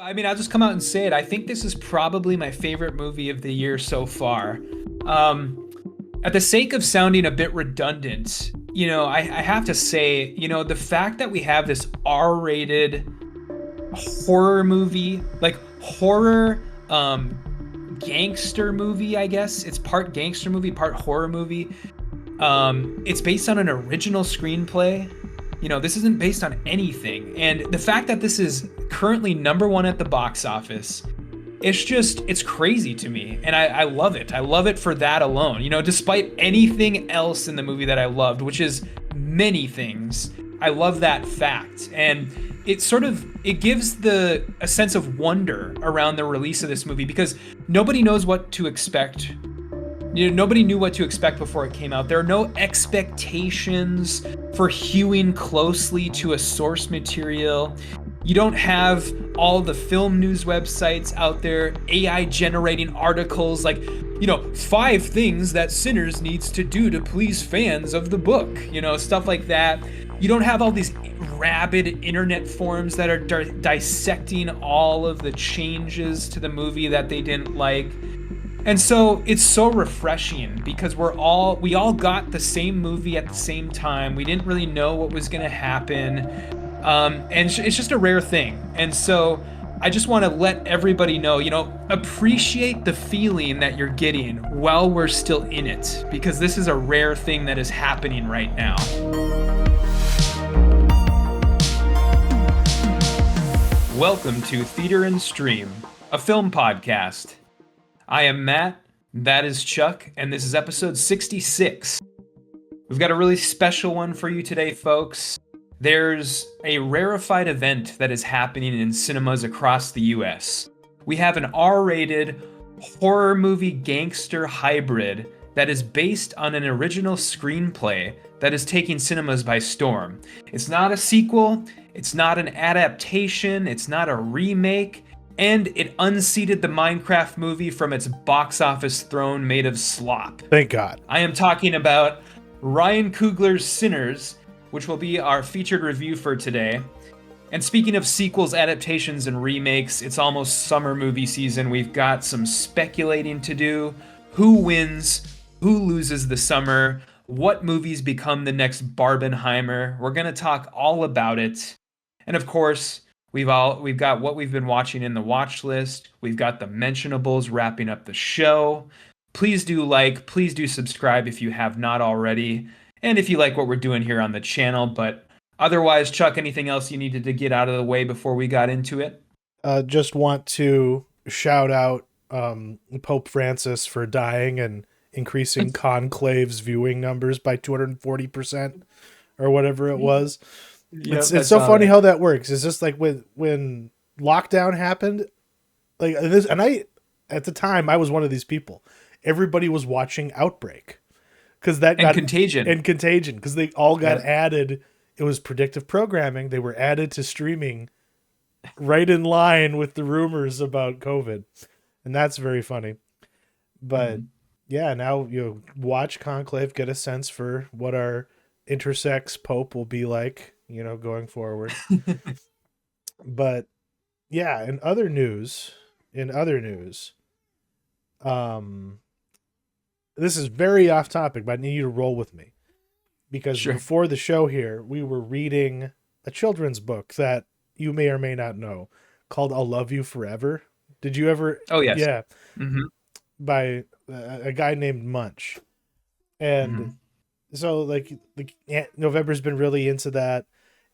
I mean, I'll just come out and say it. I think this is probably my favorite movie of the year so far. Um, at the sake of sounding a bit redundant, I have to say, the fact that we have this R-rated horror movie, like horror gangster movie, I guess. It's part gangster movie, part horror movie. It's based on an original screenplay. This isn't based on anything. And the fact that this is currently number one at the box office, it's crazy to me. And I love it. I love it for that alone. Despite anything else in the movie that I loved, which is many things, I love that fact. And it gives a sense of wonder around the release of this movie because nobody knows what to expect. Nobody knew what to expect before it came out. There are no expectations for hewing closely to a source material. You don't have all the film news websites out there, AI generating articles like, 5 things that Sinners needs to do to please fans of the book, stuff like that. You don't have all these rabid internet forums that are dissecting all of the changes to the movie that they didn't like. And so it's so refreshing because we all got the same movie at the same time. We didn't really know what was going to happen. And it's just a rare thing. And so I just want to let everybody know, appreciate the feeling that you're getting while we're still in it, because this is a rare thing that is happening right now. Welcome to Theater and Stream, a film podcast. I am Matt, that is Chuck, and this is episode 66. We've got a really special one for you today, folks. There's a rarefied event that is happening in cinemas across the US. We have an R-rated horror movie gangster hybrid that is based on an original screenplay that is taking cinemas by storm. It's not a sequel, it's not an adaptation, it's not a remake, and it unseated the Minecraft movie from its box office throne made of slop. Thank God. I am talking about Ryan Coogler's Sinners, which will be our featured review for today. And speaking of sequels, adaptations, and remakes, it's almost summer movie season. We've got some speculating to do. Who wins? Who loses the summer? What movies become the next Barbenheimer? We're going to talk all about it. And of course, we've got what we've been watching in the watch list. We've got the Mentionables wrapping up the show. Please do please do subscribe if you have not already. And if you like what we're doing here on the channel. But otherwise, Chuck, anything else you needed to get out of the way before we got into it? Just want to shout out Pope Francis for dying and increasing Conclave's viewing numbers by 240% or whatever it was. Yep, it's so funny how that works. It's just like when lockdown happened, like this, and at the time I was one of these people. Everybody was watching Outbreak because that got Contagion because they all got added. It was predictive programming. They were added to streaming right in line with the rumors about COVID, and that's very funny. But yeah, now watch Conclave, get a sense for what our intersex Pope will be like, going forward. But yeah, in other news, this is very off topic, but I need you to roll with me because Before the show here, we were reading a children's book that you may or may not know called I'll Love You Forever. Did you ever? Oh, yes. Yeah. Mm-hmm. By a guy named Munch. And so November's been really into that.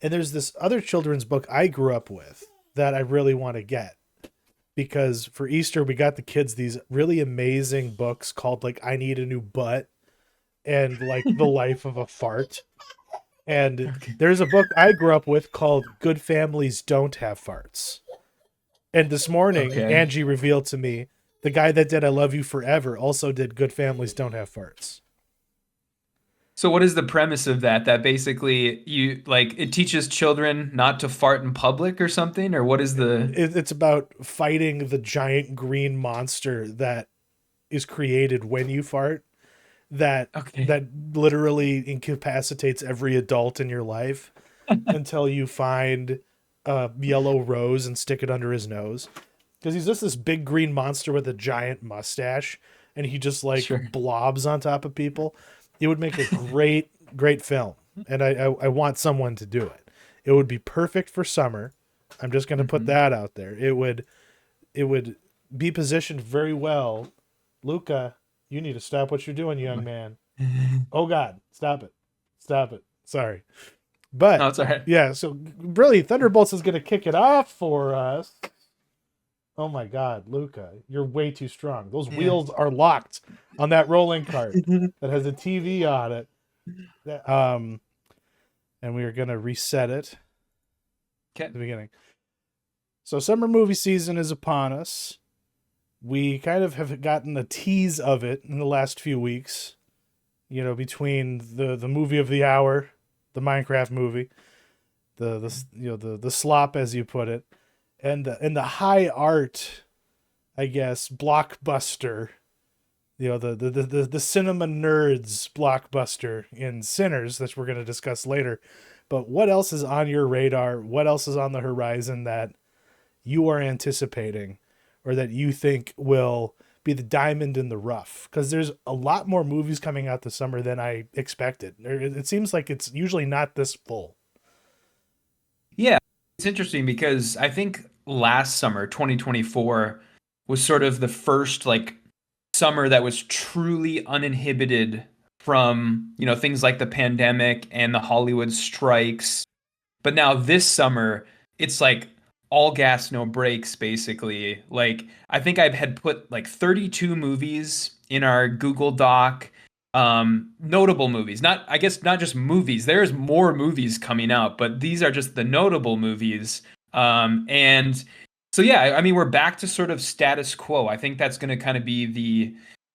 And there's this other children's book I grew up with that I really want to get because for Easter, we got the kids these really amazing books called I Need a New Butt and The Life of a Fart. And there's a book I grew up with called Good Families Don't Have Farts. And this morning, Angie revealed to me the guy that did I Love You Forever also did Good Families Don't Have Farts. So what is the premise of that? That basically it teaches children not to fart in public or something? Or what is the... It's about fighting the giant green monster that is created when you fart that literally incapacitates every adult in your life until you find a yellow rose and stick it under his nose, because he's just this big green monster with a giant mustache, and he just like Sure. blobs on top of people. It would make a great film, and I want someone to do it. It would be perfect for summer. I'm just going to put Hmm. that out there. It would be positioned very well. Luca, you need to stop what you're doing, young man. Oh God, stop it, stop it. Sorry, No, but it's all right. yeah. So really, Thunderbolts is going to kick it off for us. Oh my God, Luca, you're way too strong. Those Yeah. wheels are locked on that rolling cart that has a TV on it. And we are going to reset it at Okay. the beginning. So summer movie season is upon us. We kind of have gotten a tease of it in the last few weeks. You know, between the movie of the hour, the Minecraft movie, the slop as you put it, and the high art, I guess, blockbuster. You know, the cinema nerds blockbuster in Sinners that we're going to discuss later. But what else is on your radar? What else is on the horizon that you are anticipating or that you think will be the diamond in the rough? Because there's a lot more movies coming out this summer than I expected. It seems like it's usually not this full. Yeah, it's interesting because I think last summer, 2024, was sort of the first like summer that was truly uninhibited from, things like the pandemic and the Hollywood strikes. But now this summer, it's like all gas, no brakes, basically. Like I think I've had put like 32 movies in our Google Doc. Notable movies. Not, I guess not just movies. There's more movies coming out, but these are just the notable movies. And so yeah, I mean we're back to sort of status quo. I think that's gonna kind of be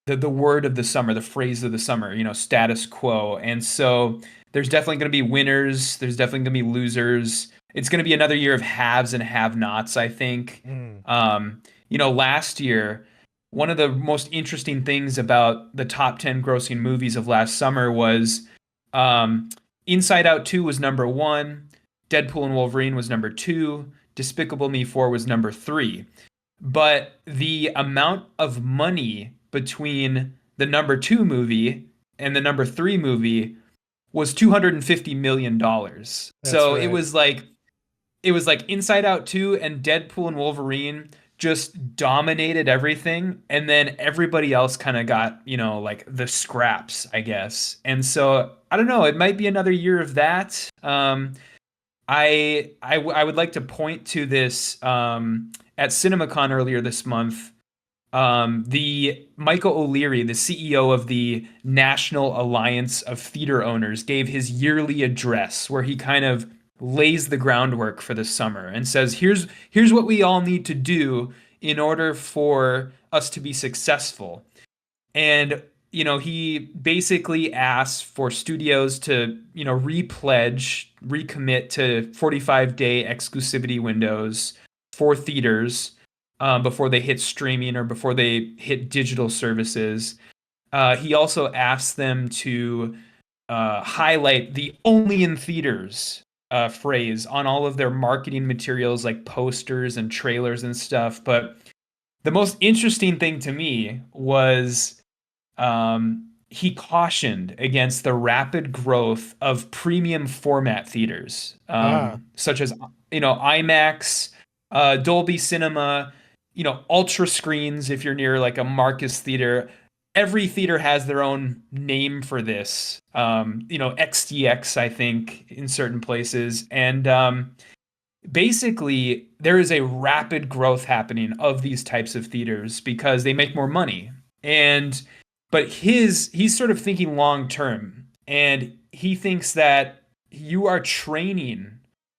the word of the summer, the phrase of the summer, status quo. And so there's definitely going to be winners. There's definitely going to be losers. It's going to be another year of haves and have-nots, I think. Mm. Last year, one of the most interesting things about the top 10 grossing movies of last summer was um, Inside Out 2 was number one, Deadpool and Wolverine was number two, Despicable Me 4 was number three. But the amount of money between the number two movie and the number three movie was $250 million. That's So right. it was like Inside Out 2 and Deadpool and Wolverine just dominated everything, and then everybody else kind of got, like the scraps, I guess. And so I don't know, it might be another year of that. I would like to point to this at CinemaCon earlier this month. The Michael O'Leary, the CEO of the National Alliance of Theater Owners, gave his yearly address where he kind of lays the groundwork for the summer and says, here's what we all need to do in order for us to be successful. And he basically asks for studios to, repledge, recommit to 45-day exclusivity windows for theaters before they hit streaming or before they hit digital services. He also asks them to highlight the only in theaters phrase on all of their marketing materials like posters and trailers and stuff. But the most interesting thing to me was he cautioned against the rapid growth of premium format theaters, Ah, such as IMAX, Dolby Cinema, ultra screens. If you're near like a Marcus theater, every theater has their own name for this. XDX, I think, in certain places, and basically there is a rapid growth happening of these types of theaters because they make more money. And but he's sort of thinking long term, and he thinks that you are training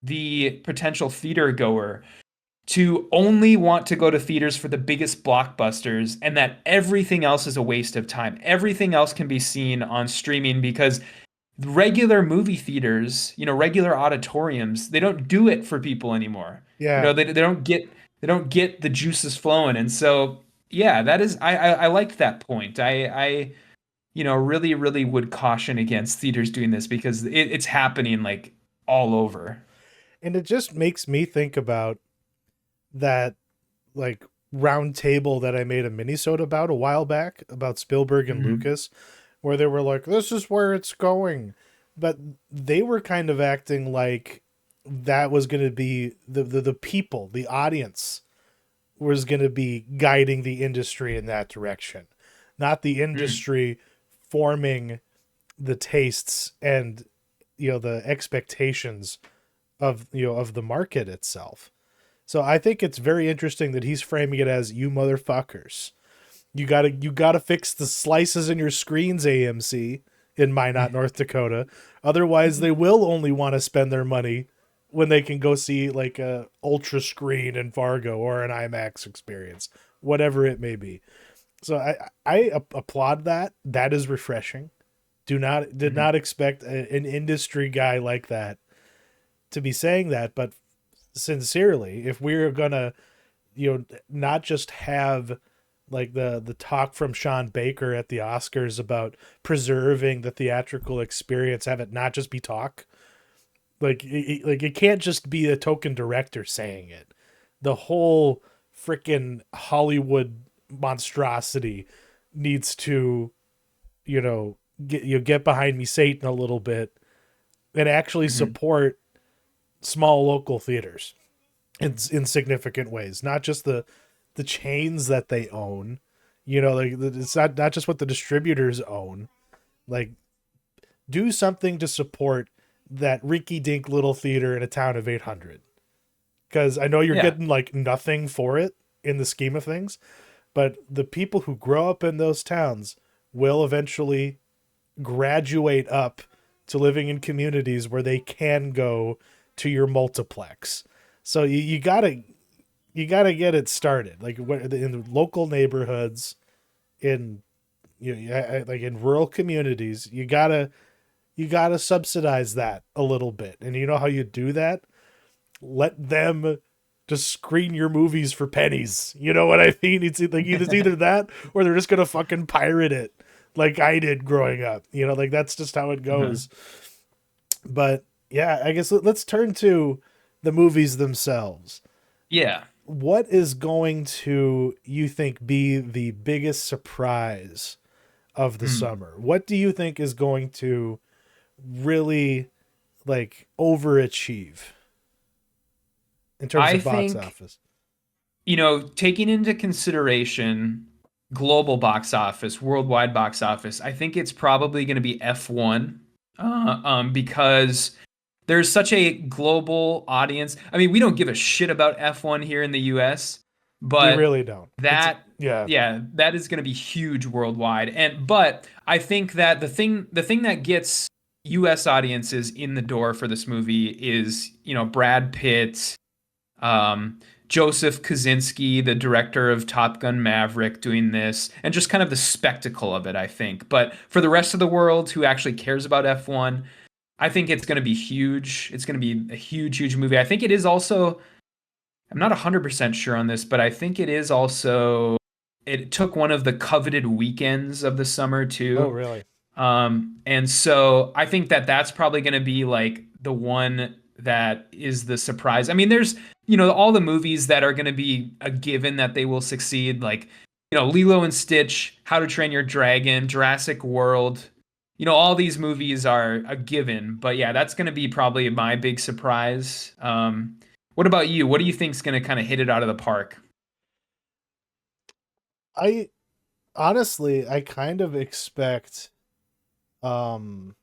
the potential theater goer to only want to go to theaters for the biggest blockbusters, and that everything else is a waste of time. Everything else can be seen on streaming because regular movie theaters, regular auditoriums, they don't do it for people anymore. yeah. They don't get the juices flowing. And so yeah, that is I liked that point. I really, really would caution against theaters doing this because it's happening like all over. And it just makes me think about that, like, round table that I made a minisode about a while back about Spielberg and Mhm. Lucas, where they were like, this is where it's going. But they were kind of acting like that was going to be the people, the audience was going to be guiding the industry in that direction, not the Mm. industry forming the tastes and, the expectations of, of the market itself. So I think it's very interesting that he's framing it as, you motherfuckers, you gotta fix the slices in your screens, AMC, in Minot, North Dakota. Otherwise, they will only want to spend their money when they can go see like a ultra screen in Fargo or an IMAX experience, whatever it may be. So I applaud that. That is refreshing. Did Mhm. not expect an industry guy like that to be saying that, but sincerely, if we're gonna, not just have like the talk from Sean Baker at the Oscars about preserving the theatrical experience, have it not just be talk. Like it can't just be a token director saying it. The whole freaking Hollywood monstrosity needs to, get behind me, Satan, a little bit, and actually Mhm. support small local theaters in significant ways, not just the chains that they own. Like, it's not just what the distributors own. Like, do something to support that rinky dink little theater in a town of 800, because I know you're Yeah. getting like nothing for it in the scheme of things, but the people who grow up in those towns will eventually graduate up to living in communities where they can go to your multiplex. So you gotta get it started, like in the local neighborhoods, in, like in rural communities. You gotta subsidize that a little bit, and you know how you do that? Let them just screen your movies for pennies. You know what I mean? It's either that, or they're just gonna fucking pirate it, like I did growing up. Like, that's just how it Uh-huh. goes. But yeah, I guess let's turn to the movies themselves. Yeah. What is going to, you think, be the biggest surprise of the Mm. summer? What do you think is going to really, like, overachieve in terms I of box think, office? taking into consideration global box office, worldwide box office, I think it's probably going to be F1, because there's such a global audience. I mean, we don't give a shit about F1 here in the US, We but really don't. that, Yeah. yeah, that is going to be huge worldwide. But I think that the thing that gets US audiences in the door for this movie is, Brad Pitt, um, Joseph Kosinski, the director of Top Gun Maverick, doing this, and just kind of the spectacle of it, I think. But for the rest of the world who actually cares about F1, I think it's going to be huge. It's going to be a huge, huge movie. I think it is also, I'm not 100% sure on this, but I think it is also, it took one of the coveted weekends of the summer Oh, too. really? And so I think that that's probably going to be like the one that is the surprise. I mean, there's, all the movies that are going to be a given that they will succeed, like, Lilo and Stitch, How to Train Your Dragon, Jurassic World. All these movies are a given. But yeah, that's going to be probably my big surprise. What about you? What do you think is going to kind of hit it out of the park? I honestly, I kind of expect, um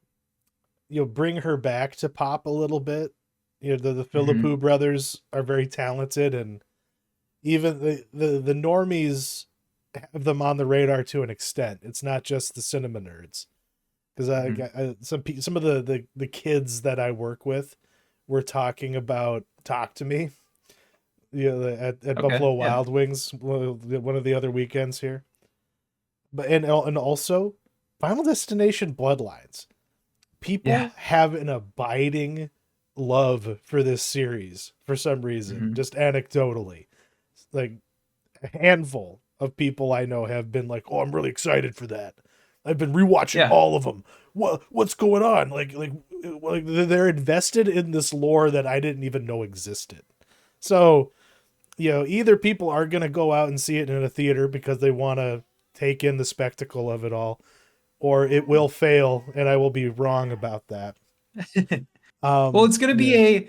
bring her back to pop a little bit. The Hmm. Philippou brothers are very talented, and even the normies have them on the radar to an extent. It's not just the cinema nerds, because Hmm. some of the kids that I work with were talking about Talk to Me, at Okay. Buffalo Yeah. Wild Wings one of the other weekends here. But and also Final Destination Bloodlines. Yeah. People have an abiding love for this series for some reason, Hmm. just anecdotally. Like, a handful of people I know have been like, "Oh, I'm really excited for that. I've been rewatching Yeah. all of them. What's going on? Like, like they're invested in this lore that I didn't even know existed. So, either people are going to go out and see it in a theater because they want to take in the spectacle of it all, or it will fail and I will be wrong about that. Well, it's gonna be Yeah,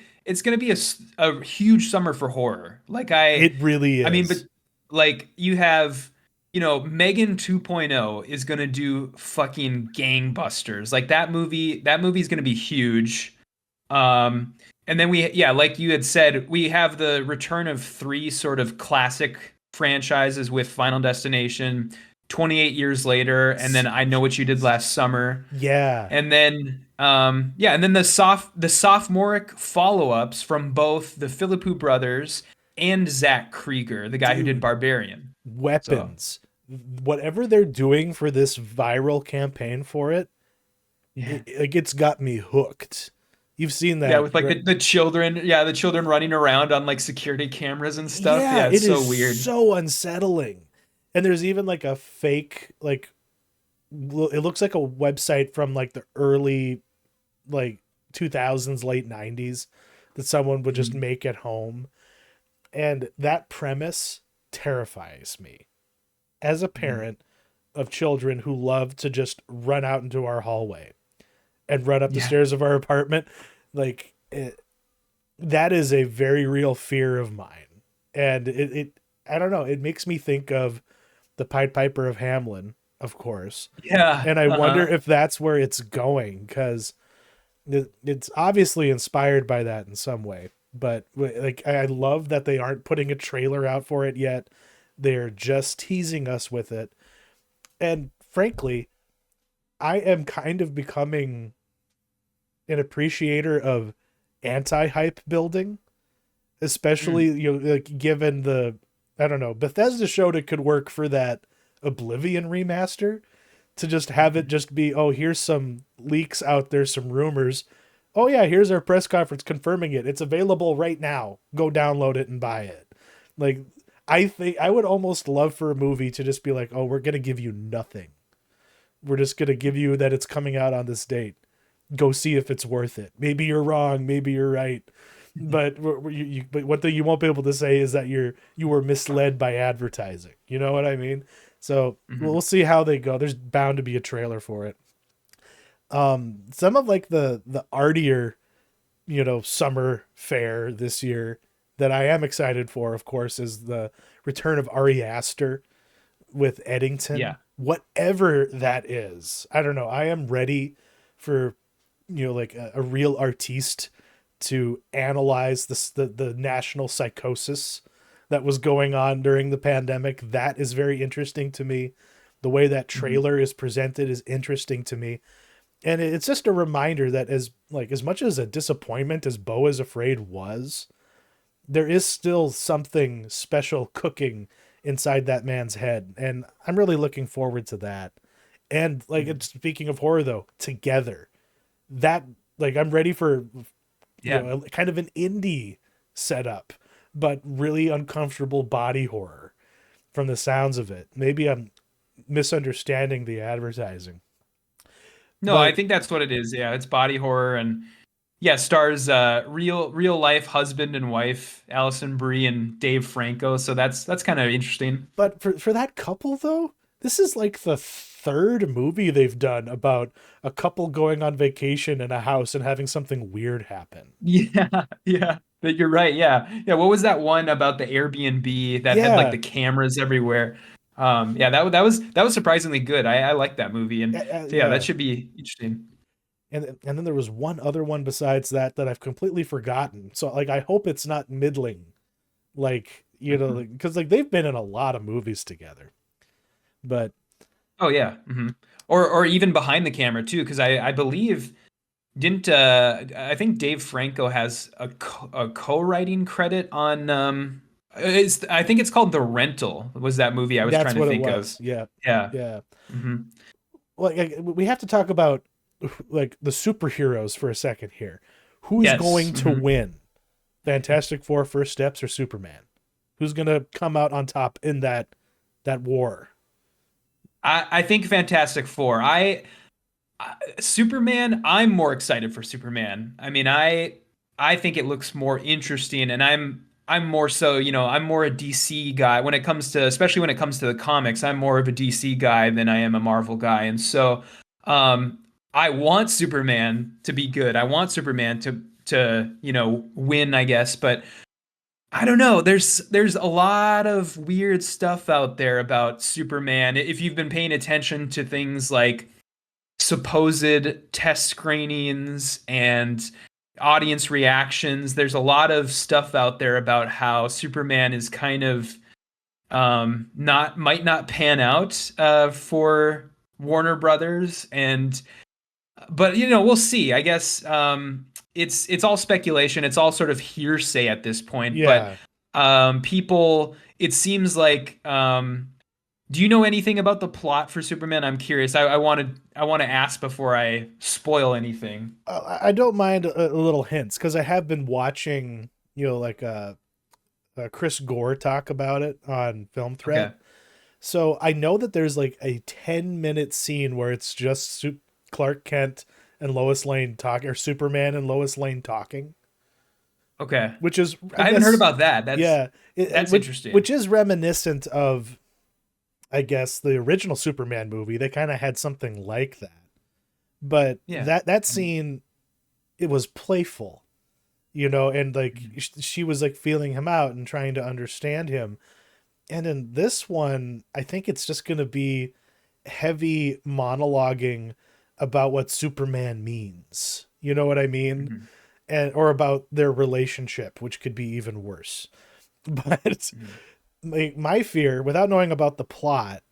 a huge summer for horror. it really I mean, but is. like you have, Megan 2.0 is gonna do fucking gangbusters. Like that movie's gonna be huge. Um, and then yeah, like you had said, we have the return of three sort of classic franchises with Final Destination, 28 years later, and then I Know What You Did Last Summer. Yeah. And then yeah, and then the sophomoric follow-ups from both the Philippou brothers and Zach Krieger, the guy who did Dude, Barbarian. So weapons. Whatever they're doing for this viral campaign for it, yeah. like it's got me hooked. You've seen Yeah, that, with like right? the children, yeah, the children running around on like security cameras and stuff. Yeah, Yeah, it's it so is weird. so unsettling. And there's even like a fake, like, it looks like a website from like the early, like, 2000s, late 90s that someone would just Mhm. make at home. And that premise terrifies me as a Mhm. parent of children who love to just run out into our hallway and run up the Yeah. stairs of our apartment. Like, that is a very real fear of mine. And I don't know, it makes me think of the Pied Piper of Hamelin, of course. Yeah. And I wonder Uh-huh. if that's where it's going, because it's obviously inspired by that in some way. But like, I love that they aren't putting a trailer out for it yet. They're just teasing us with it. And frankly, I am kind of becoming an appreciator of anti-hype building, especially, Mm. like, given the, I don't know, Bethesda showed it could work for that Oblivion remaster, to just have it Mhm. just be, oh, here's some leaks out there, some rumors. Oh yeah, here's our press conference confirming it. It's available right now. Go download it and buy it. Like, I think I would almost love for a movie to just be like, oh, we're gonna give you nothing. We're just gonna give you that it's coming out on this date. Go see if it's worth it. Maybe you're wrong. Maybe you're right. But but one thing you won't be able to say is that you were misled by advertising. You know what I mean? So we'll Mhm. see how they go. There's bound to be a trailer for it. Some of like the artier, summer fare this year that I am excited for, of course, is the return of Ari Aster with Eddington. Yeah. Whatever that is, I don't know. I am ready for, like a real artiste to analyze the national psychosis that was going on during the pandemic. That is very interesting to me. The way that Mhm. trailer is presented is interesting to me. And it's just a reminder that, as much as a disappointment as Beau is Afraid was, there is still something special cooking inside that man's head, and I'm really looking forward to that. And like, Mhm. speaking of horror though, Together, that, like, I'm ready for, Yeah. kind of an indie setup, but really uncomfortable body horror from the sounds of it. Maybe I'm misunderstanding the advertising, No, I but think that's what it is. Yeah, it's body horror and yeah, stars real life husband and wife, Allison Brie and Dave Franco. So that's kind of interesting. for that couple though, this is like the third movie they've done about a couple going on vacation in a house and having something weird happen. Yeah, yeah. But you're right. Yeah. Yeah, what was that one about the Airbnb that had like Yeah, the cameras everywhere? Yeah, that was surprisingly good. I like that movie and so yeah, that yeah. should be interesting. And then there was one other one besides that I've completely forgotten. So like, I hope it's not middling. Like, Mhm. because like they've been in a lot of movies together. But Oh yeah. Or even behind the camera too, because I believe didn't I think Dave Franco has a co-writing credit on I think it's called The Rental was that movie I was that's trying to what it think of. was. Yeah, Yeah. yeah. hmm Like, we have to talk about like the superheroes for a second here. Who's Yes. going to win? Fantastic Four, First Steps, or Superman? Who's gonna come out on top in that war? I think Fantastic Four. Superman, I'm more excited for Superman. I mean, I think it looks more interesting, and I'm more so, I'm more a DC guy when it comes to, especially when it comes to the comics. I'm more of a DC guy than I am a Marvel guy, and so I want Superman to be good. I want Superman to win, I guess, but I don't know. There's a lot of weird stuff out there about Superman. If you've been paying attention to things like supposed test screenings and audience reactions. There's a lot of stuff out there about how Superman is kind of not might not pan out for Warner Brothers, and but we'll see. I guess it's all speculation. It's all sort of hearsay at this point. But Yeah. people, it seems like. Do you know anything about the plot for Superman? I'm curious. I want to ask before I spoil anything. I don't mind a little hints because I have been watching, like Chris Gore talk about it on Film Okay. Threat. So I know that there's like a 10-minute scene where it's just Clark Kent and Lois Lane talking, or Superman and Lois Lane talking, Okay. which is, I I haven't heard guess, about that. That's yeah, that's which interesting. is reminiscent of, I guess, the original Superman movie. They kind of had something like that, but Yeah. that scene, it was playful, and like Mhm. she was like feeling him out and trying to understand him. And in this one, I think it's just going to be heavy monologuing about what Superman means. You know what I mean? Mhm. And or about their relationship, which could be even worse. But Mhm. my fear, without knowing about the plot,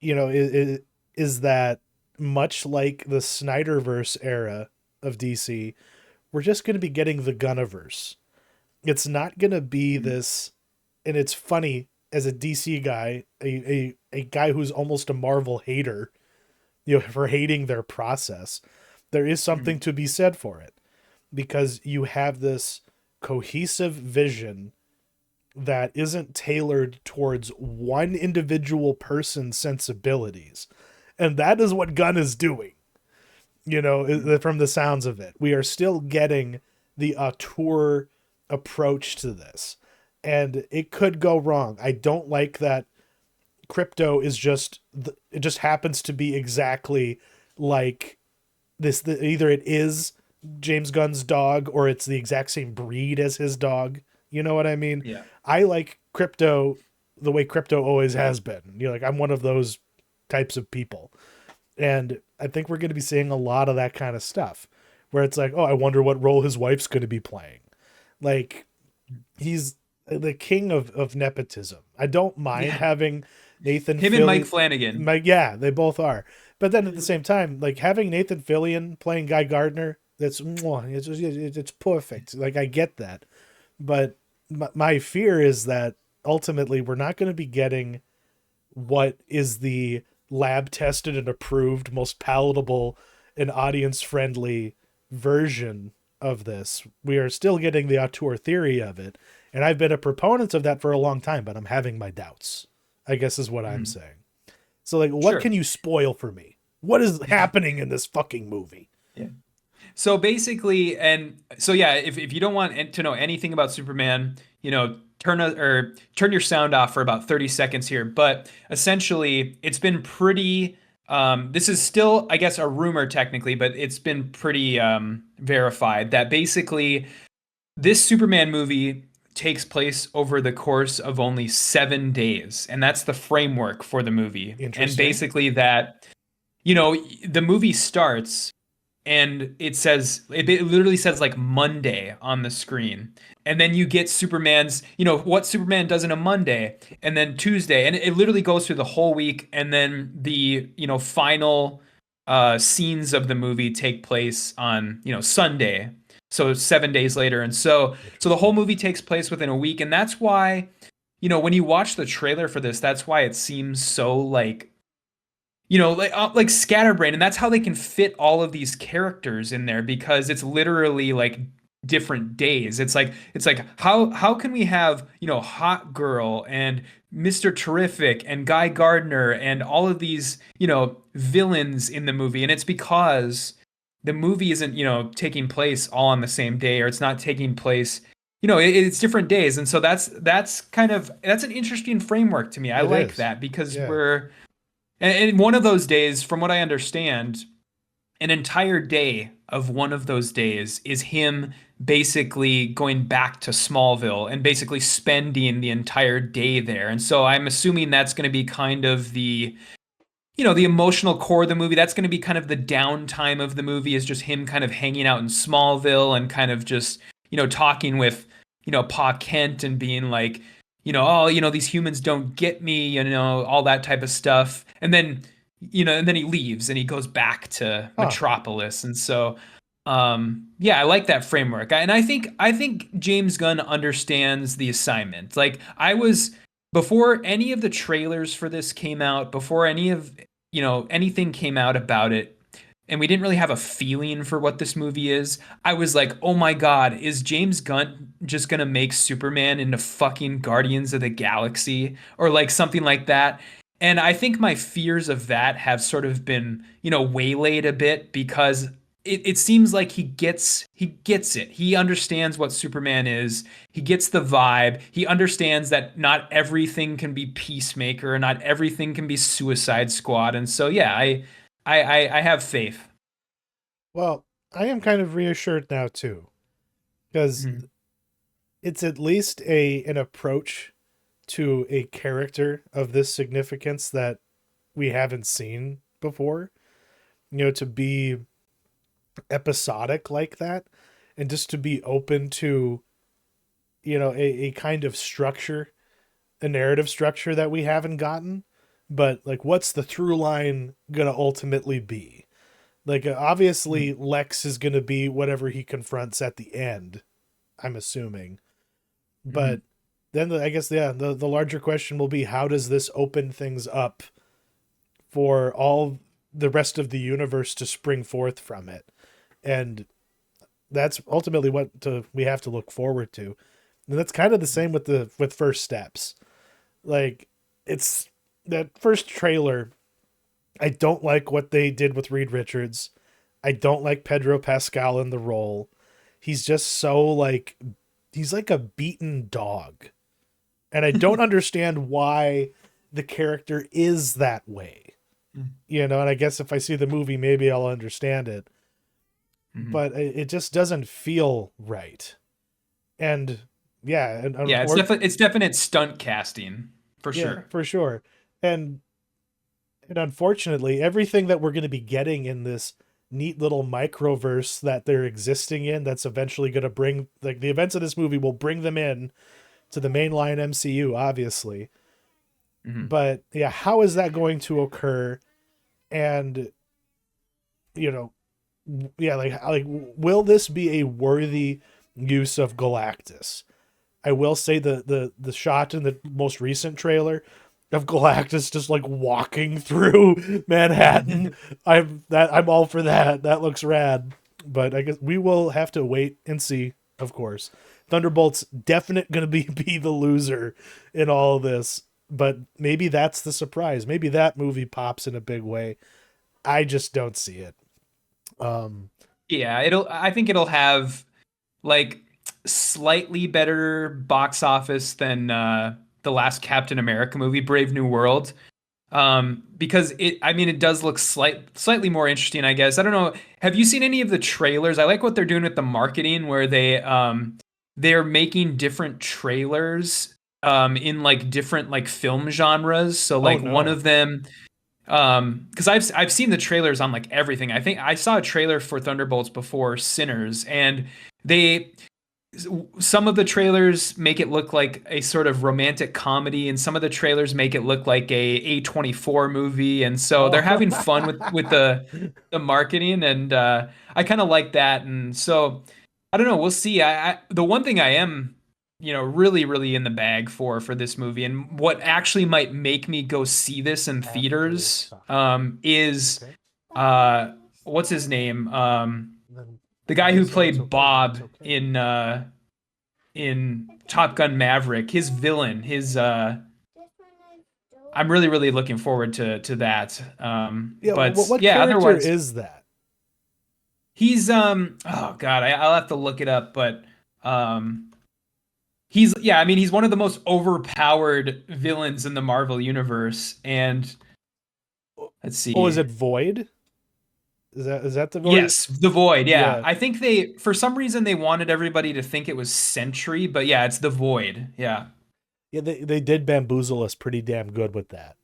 is that much like the Snyderverse era of DC, we're just going to be getting the Gunniverse. It's not going to be Mhm. this, and it's funny as a DC guy, a guy who's almost a Marvel hater, for hating their process. There is something Mhm. to be said for it because you have this cohesive vision that isn't tailored towards one individual person's sensibilities. And that is what Gunn is doing, Mhm. from the sounds of it. We are still getting the auteur approach to this. And it could go wrong. I don't like that Crypto is it just happens to be exactly like this. Either it is James Gunn's dog or it's the exact same breed as his dog. You know what I mean? Yeah. I like Crypto the way Crypto always has been. Like I'm one of those types of people. And I think we're going to be seeing a lot of that kind of stuff where it's like, oh, I wonder what role his wife's going to be playing. Like he's the king of nepotism. I don't mind Yeah. having Nathan Him and Mike Fillion. Flanagan. Yeah, they both are. But then at the same time, like having Nathan Fillion playing Guy Gardner, it's perfect. Like I get that, but my fear is that ultimately we're not going to be getting what is the lab tested and approved, most palatable and audience friendly version of this. We are still getting the auteur theory of it. And I've been a proponent of that for a long time, but I'm having my doubts, I guess is what I'm Mhm. saying. So, like, what Sure. can you spoil for me? What is happening in this fucking movie? Yeah. So basically, and so yeah, if you don't want to know anything about Superman, turn your sound off for about 30 seconds here. But essentially, it's been pretty. This is still, I guess, a rumor technically, but it's been pretty verified that basically this Superman movie takes place over the course of only 7 days, and that's the framework for the movie. And Interesting. basically, that the movie starts and it literally says like Monday on the screen. And then you get Superman's, what Superman does in a Monday, and then Tuesday, and it literally goes through the whole week, and then the, final scenes of the movie take place on, Sunday. So 7 days later. And so the whole Interesting. movie takes place within a week, and that's why, when you watch the trailer for this, that's why it seems so like like scatterbrain, and that's how they can fit all of these characters in there because it's literally like different days. It's like how can we have, Hot Girl and Mr. Terrific and Guy Gardner and all of these, villains in the movie? And it's because the movie isn't, taking place all on the same day, or it's not taking place, it's different days. And so that's an interesting framework to me. I It like is. that because Yeah. and one of those days, from what I understand, an entire day of one of those days is him basically going back to Smallville and basically spending the entire day there. And so I'm assuming that's going to be kind of the emotional core of the movie. That's going to be kind of the downtime of the movie, is just him kind of hanging out in Smallville and kind of just, talking with, Pa Kent and being like, oh, these humans don't get me, all that type of stuff. And then he leaves and he goes back to Huh. Metropolis. And so, yeah, I like that framework. And I think James Gunn understands the assignment. Like, before any of the trailers for this came out, before anything came out about it, and we didn't really have a feeling for what this movie is, I was like, oh my God, is James Gunn just gonna make Superman into fucking Guardians of the Galaxy or like something like that? And I think my fears of that have sort of been, waylaid a bit, because it seems like he gets it. He understands what Superman is. He gets the vibe. He understands that not everything can be Peacemaker, and not everything can be Suicide Squad. And so, yeah, I have faith. Well, I am kind of reassured now too, because Mhm. it's at least a an approach to a character of this significance that we haven't seen before. To be episodic like that, and just to be open to a kind of structure, a narrative structure that we haven't gotten. But like, what's the through line gonna ultimately be? Like, obviously, Lex is gonna be whatever he confronts at the end, I'm assuming. But Mhm. then I guess, yeah, the larger question will be, how does this open things up for all the rest of the universe to spring forth from it? And that's ultimately we have to look forward to. And that's kind of the same with First Steps. Like, it's that first trailer. I don't like what they did with Reed Richards. I don't like Pedro Pascal in the role. He's just so like, he's like a beaten dog. And I don't understand why the character is that way. And I guess if I see the movie, maybe I'll understand it. Mhm. But it just doesn't feel right. And yeah, and Yeah, it's definite stunt casting for yeah, sure. for sure. And unfortunately, everything that we're going to be getting in this neat little microverse that they're existing in, that's eventually going to bring, like, the events of this movie will bring them in to the mainline MCU, obviously. Mhm. But yeah, how is that going to occur? And you know, yeah, like will this be a worthy use of Galactus? I will say the shot in the most recent trailer of Galactus just like walking through Manhattan. I'm all for that. That looks rad. But I guess we will have to wait and see, of course. Thunderbolt's definite gonna be the loser in all of this. But maybe that's the surprise. Maybe that movie pops in a big way. I just don't see it. Um Yeah, I think it'll have like slightly better box office than the last Captain America movie, Brave New World. Because I mean, it does look slightly more interesting, I guess. I don't know. Have you seen any of the trailers? I like what they're doing with the marketing, where they're making different trailers in like different like film genres. So oh like one no. of them, because I've seen the trailers on like everything. I think I saw a trailer for Thunderbolts before, Sinners, and they some of the trailers make it look like a sort of romantic comedy, and some of the trailers make it look like a A24 movie. And so they're Oh. having fun with the marketing, and I kind of like that. And so I don't know, we'll see. The one thing I am, really really in the bag for this movie, and what actually might make me go see this in After theaters, soccer. is Okay. uh what's his name? Then The guy who This one's played okay, but it's Bob okay. in Top Gun Maverick, his villain, his I'm really really looking forward to that. Yeah, But what yeah, character otherwise is that? he's oh God, I'll have to look it up, but um he's yeah, I mean he's one of the most overpowered villains in the Marvel universe, and let's Oh, is see. it Void? Is that the Void? Yes, the Void. Yeah, Yeah, I think they for some reason they wanted everybody to think it was Sentry, but yeah, it's the Void. Yeah, yeah. They did bamboozle us pretty damn good with that.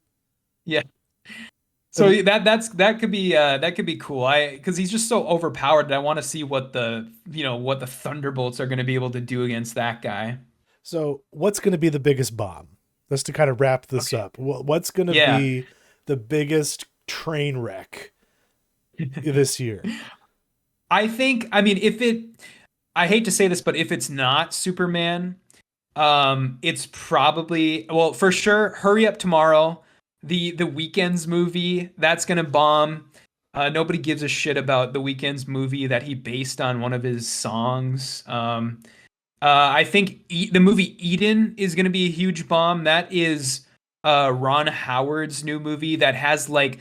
yeah. So And that could be cool. I because he's just so overpowered, and I want to see what the what the Thunderbolts are going to be able to do against that guy. so, what's going to be the biggest bomb? Just to kind of wrap this Okay. up, what's going to Yeah. be the biggest train wreck this year? I think I mean if it I hate to say this, but if it's not Superman, it's probably well for sure. Hurry Up Tomorrow, the Weeknd's movie that's gonna bomb. Nobody gives a shit about the Weeknd's movie that he based on one of his songs. I think the movie Eden is gonna be a huge bomb. That is Ron Howard's new movie that has like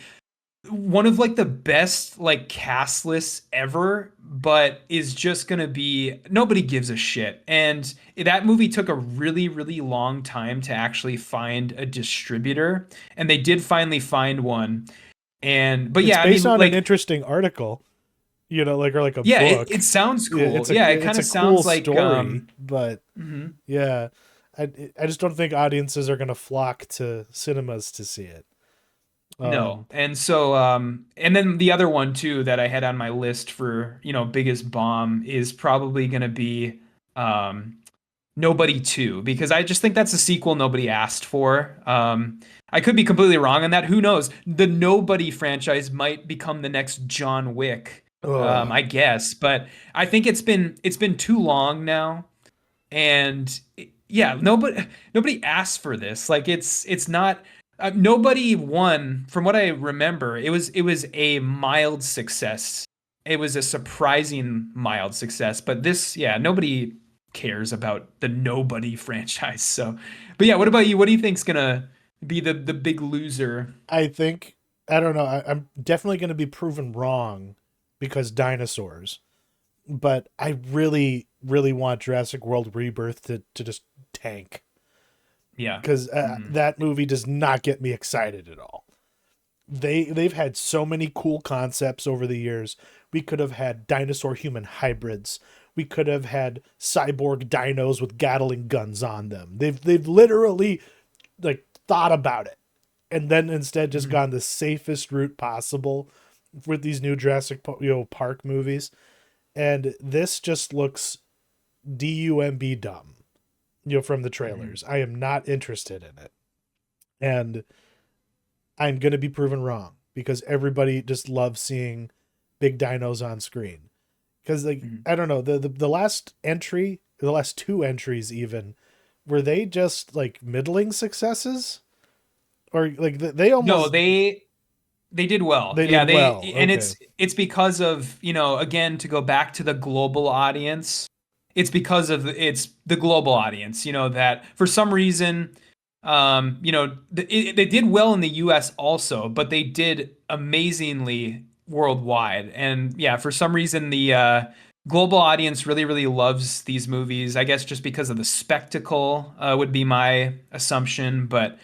one of like the best like cast lists ever, but is just gonna be nobody gives a shit. And that movie took a really, really long time to actually find a distributor, and they did finally find one. And but It's yeah, I based mean, on an like interesting article, or like a yeah, it book. sounds Yeah, cool. Yeah, it it's kind a of cool sounds like story, but mhm. yeah, I just don't think audiences are going to flock to cinemas to see it. No. Um, And so and then the other one too that I had on my list for, biggest bomb is probably gonna be um Nobody 2 because I just think that's a sequel nobody asked for. I could be completely wrong on that. Who knows? The Nobody franchise might become the next John Wick. ugh. I guess, but I think it's been too long now, and yeah, nobody asked for this. Like it's not nobody won from what I remember. It was a mild success. It was a surprising mild success, but this yeah, nobody cares about the Nobody franchise. So, but yeah, what about you? What do you think's gonna be the big loser? I think I don't know. I'm definitely going to be proven wrong because dinosaurs, but I really, really want Jurassic World Rebirth to just tank Yeah. because Hmm. that movie does not get me excited at all. They've had so many cool concepts over the years. We could have had dinosaur human hybrids. We could have had cyborg dinos with Gatling guns on them. They've literally like thought about it and then instead just Hmm. gone the safest route possible with these new Park movies. And this just looks dumb, from the Hmm. trailers. I am not interested in it. And I'm going to be proven wrong because everybody just loves seeing big dinos on screen. Because like Hmm. I don't know, the last entry, the last two entries even, were they just like middling successes? Or like they No, almost they did well. they did Yeah, well. and Okay. it's because of, again, to go back to the global audience, it's because of it's the global audience, that for some reason, they did well in the US also, but they did amazingly worldwide. And yeah, for some reason the global audience really, really loves these movies. I guess just because of the spectacle, would be my assumption, but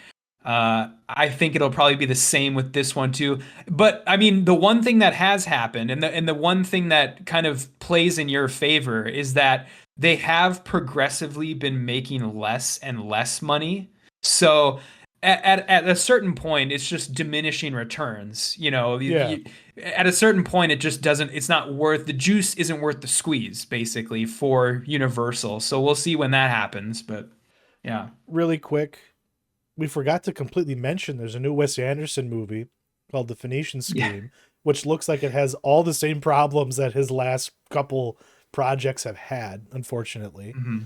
I think it'll probably be the same with this one too. But I mean, the one thing that has happened, and the one thing that kind of plays in your favor, is that they have progressively been making less and less money. So at a certain point, it's just diminishing returns. Yeah. At a certain point, it just doesn't. It's not worth the juice. Isn't worth the squeeze, basically, for Universal. So we'll see when that happens. But yeah. Really quick, we forgot to completely mention there's a new Wes Anderson movie called The Phoenician Yeah. Scheme, which looks like it has all the same problems that his last couple projects have had, unfortunately. Hmm.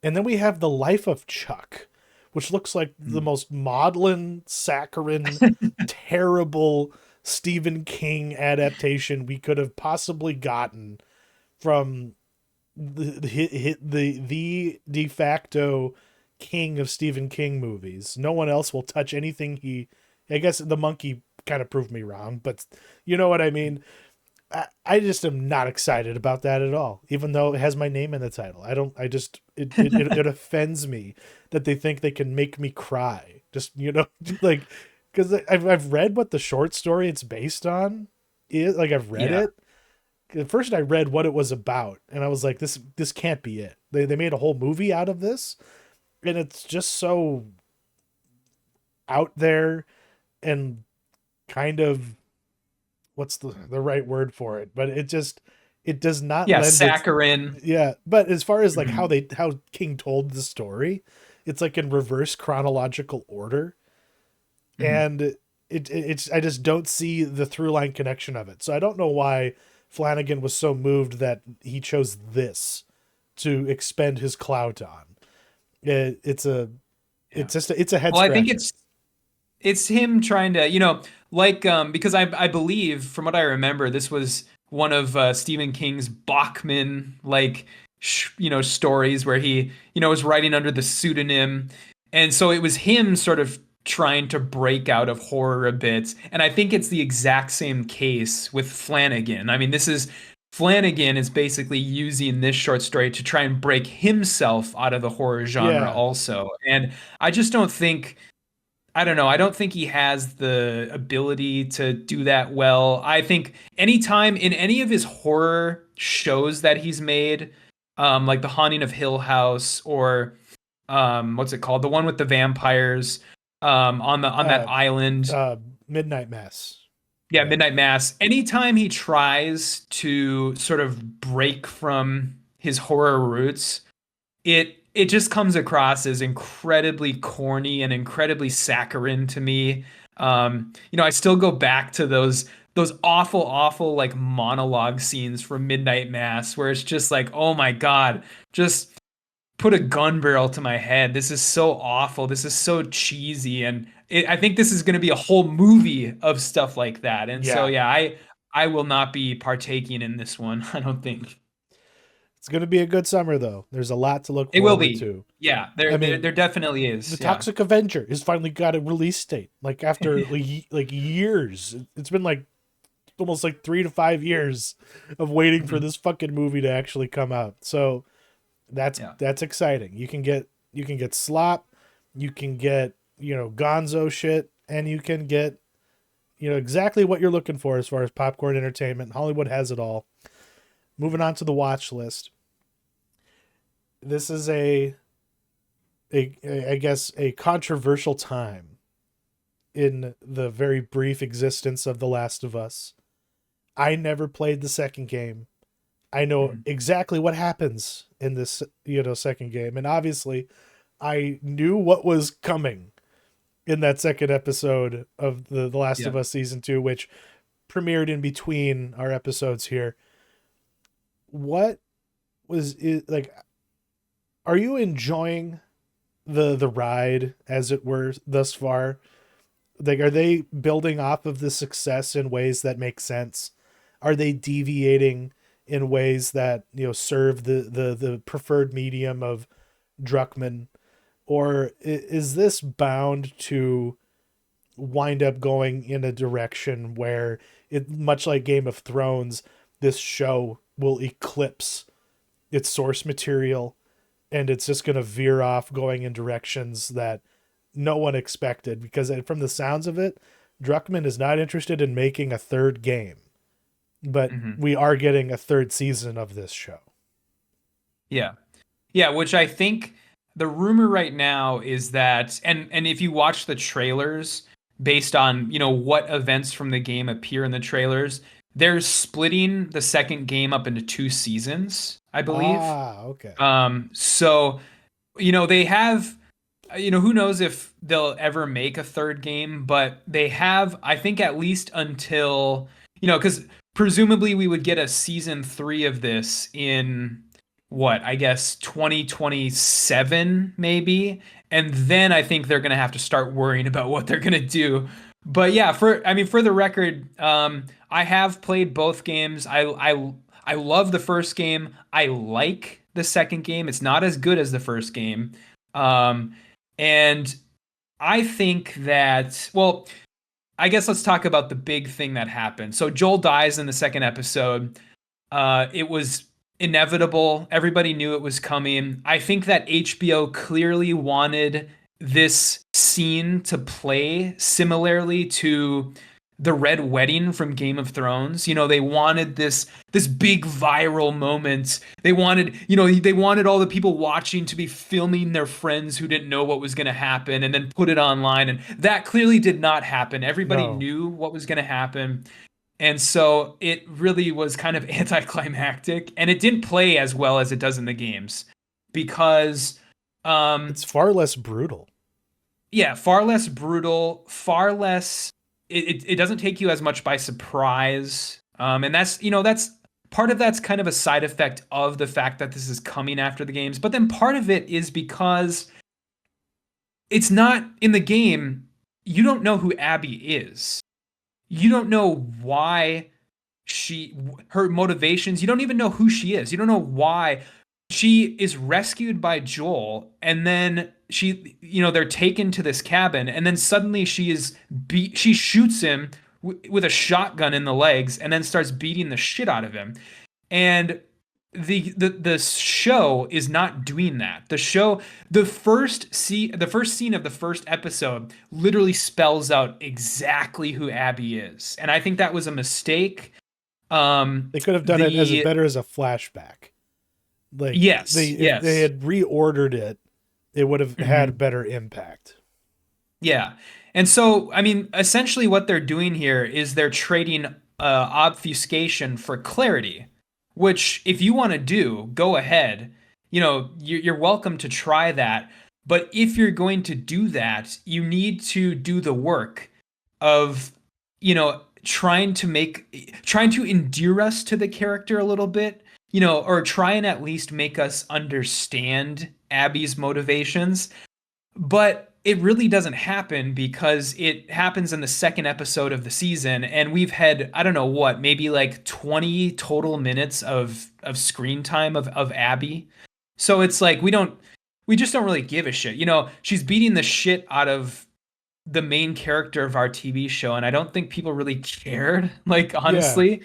And then we have The Life of Chuck, which looks like the most maudlin, saccharine, terrible Stephen King adaptation we could have possibly gotten. from the de facto king of Stephen King movies. No one else will touch anything he. I guess the monkey kind of proved me wrong, but you know what I mean. I just am not excited about that at all, even though it has my name in the title. I don't. I just it offends me that they think they can make me cry. Just like because I've read what the short story it's based on is. Like I've read Yeah. it. At first, I read what it was about, and I was like, this can't be it. They made a whole movie out of this, and it's just so out there and kind of what's the right word for it, but it does not Yeah, lend its saccharine. yeah. But as far as like Mhm. how King told the story, it's like in reverse chronological order, Mhm. and it's I just don't see the through line connection of it. So I don't know why Flanagan was so moved that he chose this to expend his clout on. It's a Yeah. it's a head Well, I think scratcher. it's him trying to, like because I believe from what I remember, this was one of Stephen King's Bachman like stories where he was writing under the pseudonym, and so it was him sort of trying to break out of horror a bit. And I think it's the exact same case with Flanagan. I mean, this is Flanagan is basically using this short story to try and break himself out of the horror genre Yeah, also. And I just don't think I don't know. I don't think he has the ability to do that well. I think anytime in any of his horror shows that he's made, like The Haunting of Hill House or what's it called? The one with the vampires on that uh, island. uh, Midnight Mass. Yeah, Yeah, Midnight Mass. Anytime he tries to sort of break from his horror roots, it just comes across as incredibly corny and incredibly saccharine to me. I still go back to those awful like monologue scenes from Midnight Mass where it's just like, oh my God, just put a gun barrel to my head. This is so awful. This is so cheesy, and I think this is going to be a whole movie of stuff like that. And so yeah. yeah, I will not be partaking in this one. I don't think It's gonna be a good summer though. There's a lot to look it will forward be. to. Yeah, I mean, there definitely the is. Yeah. Toxic Avenger has finally got a release date. Like after like years, it's been like almost like 3 to 5 years of waiting for Mhm. this fucking movie to actually come out. So Yeah. that's exciting. You can get slop, you can get Gonzo shit, and you can get exactly what you're looking for as far as popcorn entertainment. Hollywood has it all. Moving on to the watch list. This is I guess a controversial time in the very brief existence of The Last of Us. I never played the second game. I know Mhm. exactly what happens in this, second game. And obviously, I knew what was coming in that second episode of the Last Yeah. of Us season 2, which premiered in between our episodes here. What was it like? Are you enjoying the ride, as it were, thus far? Like, are they building off of the success in ways that make sense? Are they deviating in ways that serve the preferred medium of Druckmann, or is this bound to wind up going in a direction where it, much like Game of Thrones, this show will eclipse its source material and it's just going to veer off going in directions that no one expected? Because from the sounds of it, Druckmann is not interested in making a third game, but Hmm. we are getting a third season of this show. Yeah. Yeah, which I think the rumor right now is that and if you watch the trailers based on, what events from the game appear in the trailers, they're splitting the second game up into two seasons, I believe. Ah, okay. So, they have who knows if they'll ever make a third game, but they have, I think, at least until, because presumably we would get a season three of this in what, I guess 2027, maybe. And then I think they're going to have to start worrying about what they're going to do. But yeah, I mean, for the record, I have played both games. I love the first game. I like the second game. It's not as good as the first game. Um, and I think that, well, I guess let's talk about the big thing that happened. So Joel dies in the second episode. It was inevitable. Everybody knew it was coming. I think that HBO clearly wanted this scene to play similarly to the Red Wedding from Game of Thrones. You know, they wanted this big viral moment. They wanted, you know, they wanted all the people watching to be filming their friends who didn't know what was going to happen and then put it online. And that clearly did not happen. Everybody No. knew what was going to happen. And so it really was kind of anticlimactic, and it didn't play as well as it does in the games because, It's far less brutal. yeah, far less brutal, far less. It doesn't take you as much by surprise, and that's that's part of that's kind of a side effect of the fact that this is coming after the games. But then part of it is because it's not in the game. You don't know who Abby is. You don't know why she her motivations. You don't even know who she is. You don't know why she is rescued by Joel, and then they're taken to this cabin, and then suddenly she shoots him with a shotgun in the legs and then starts beating the shit out of him. And the show is not doing that. The first scene of the first episode literally spells out exactly who Abby is. And I think that was a mistake. They could have done it as better as a flashback. Like Yes, if they yes. had reordered it, it would have had Mhm. better impact. Yeah. And so, I mean, essentially what they're doing here is they're trading obfuscation for clarity, which if you want to do, go ahead. You know, you're welcome to try that. But if you're going to do that, you need to do the work of, trying to endear us to the character a little bit, or try and at least make us understand Abby's motivations. But it really doesn't happen because it happens in the second episode of the season, and we've had, I don't know what, maybe like 20 total minutes of screen time of Abby. So it's like we just don't really give a shit. You know, she's beating the shit out of the main character of our TV show, and I don't think people really cared, like Yeah. honestly.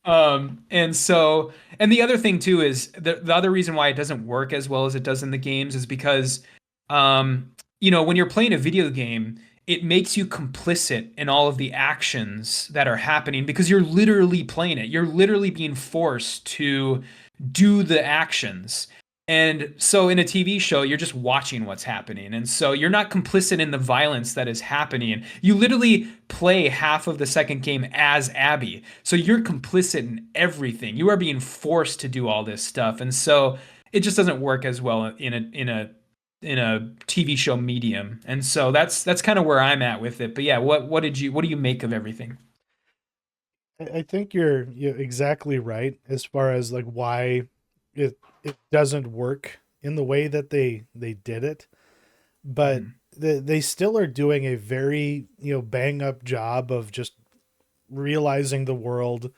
And so, and the other thing too is the other reason why it doesn't work as well as it does in the games is because, when you're playing a video game, it makes you complicit in all of the actions that are happening because you're literally playing it. You're literally being forced to do the actions. And so in a TV show, you're just watching what's happening. And so you're not complicit in the violence that is happening. You literally play half of the second game as Abby. So you're complicit in everything. You are being forced to do all this stuff. And so it just doesn't work as well in a TV show medium. And so that's kind of where I'm at with it. But yeah, what do you make of everything? I think you're exactly right as far as like why it doesn't work in the way that they did it, but Mhm. they still are doing a very bang up job of just realizing the world.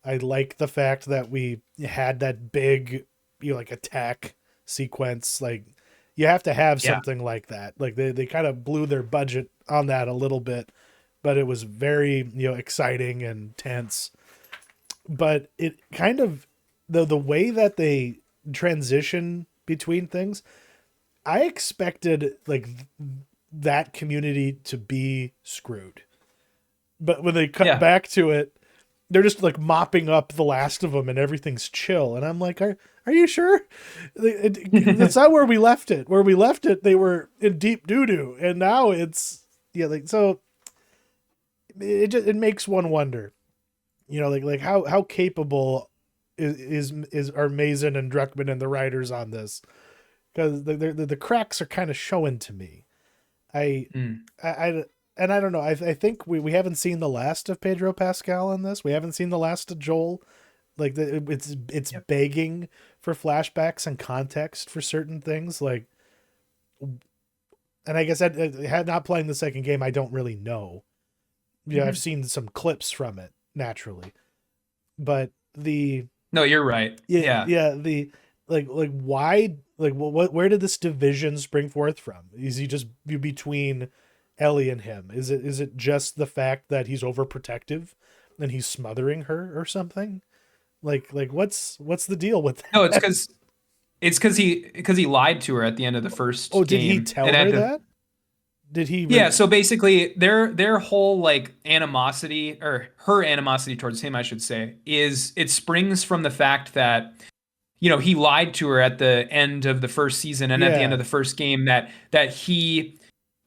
I like the fact that we had that big like attack sequence. Like you have to have Yeah. something like that. Like they kind of blew their budget on that a little bit, but it was very exciting and tense. But it kind of the way that they transition between things, I expected like that community to be screwed. But when they cut Yeah. back to it, they're just like mopping up the last of them and everything's chill. And I'm like, are you sure? That's not where we left it. Where we left it, they were in deep doo doo, and now it's like so. It makes one wonder, like how capable is are Mason and Druckmann and the writers on this, because the cracks are kind of showing to me. I Mm. I and I don't know. I think we haven't seen the last of Pedro Pascal in this. We haven't seen the last of Joel. Like it's Yep. begging for flashbacks and context for certain things. Like, and I guess I had not playing the second game. I don't really know. Yeah, I've Mhm. seen some clips from it naturally, but No, you're right. Yeah, Yeah. yeah. The like why what where did this division spring forth from? Is he just between Ellie and him? Is it just the fact that he's overprotective and he's smothering her or something? Like what's the deal with No, it's that? because he lied to her at the end of the Oh, first did he game, tell and at her the that? Did he yeah. So basically, their whole like animosity, or her animosity towards him, I should say, is it springs from the fact that he lied to her at the end of the first season and at the end of yeah, the first game that he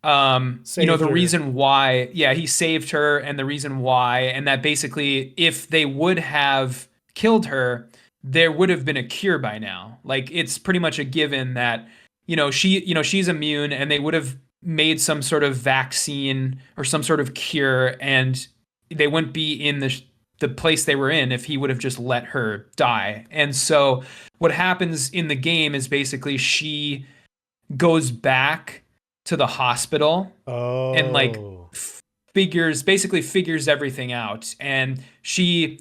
saved the her. reason why, yeah, he saved her, and the reason why, and that basically if they would have killed her, there would have been a cure by now. Like it's pretty much a given that she's immune, and they would have made some sort of vaccine or some sort of cure, and they wouldn't be in the place they were in if he would have just let her die. And so what happens in the game is basically she goes back to the hospital and like Oh. figures everything out, and she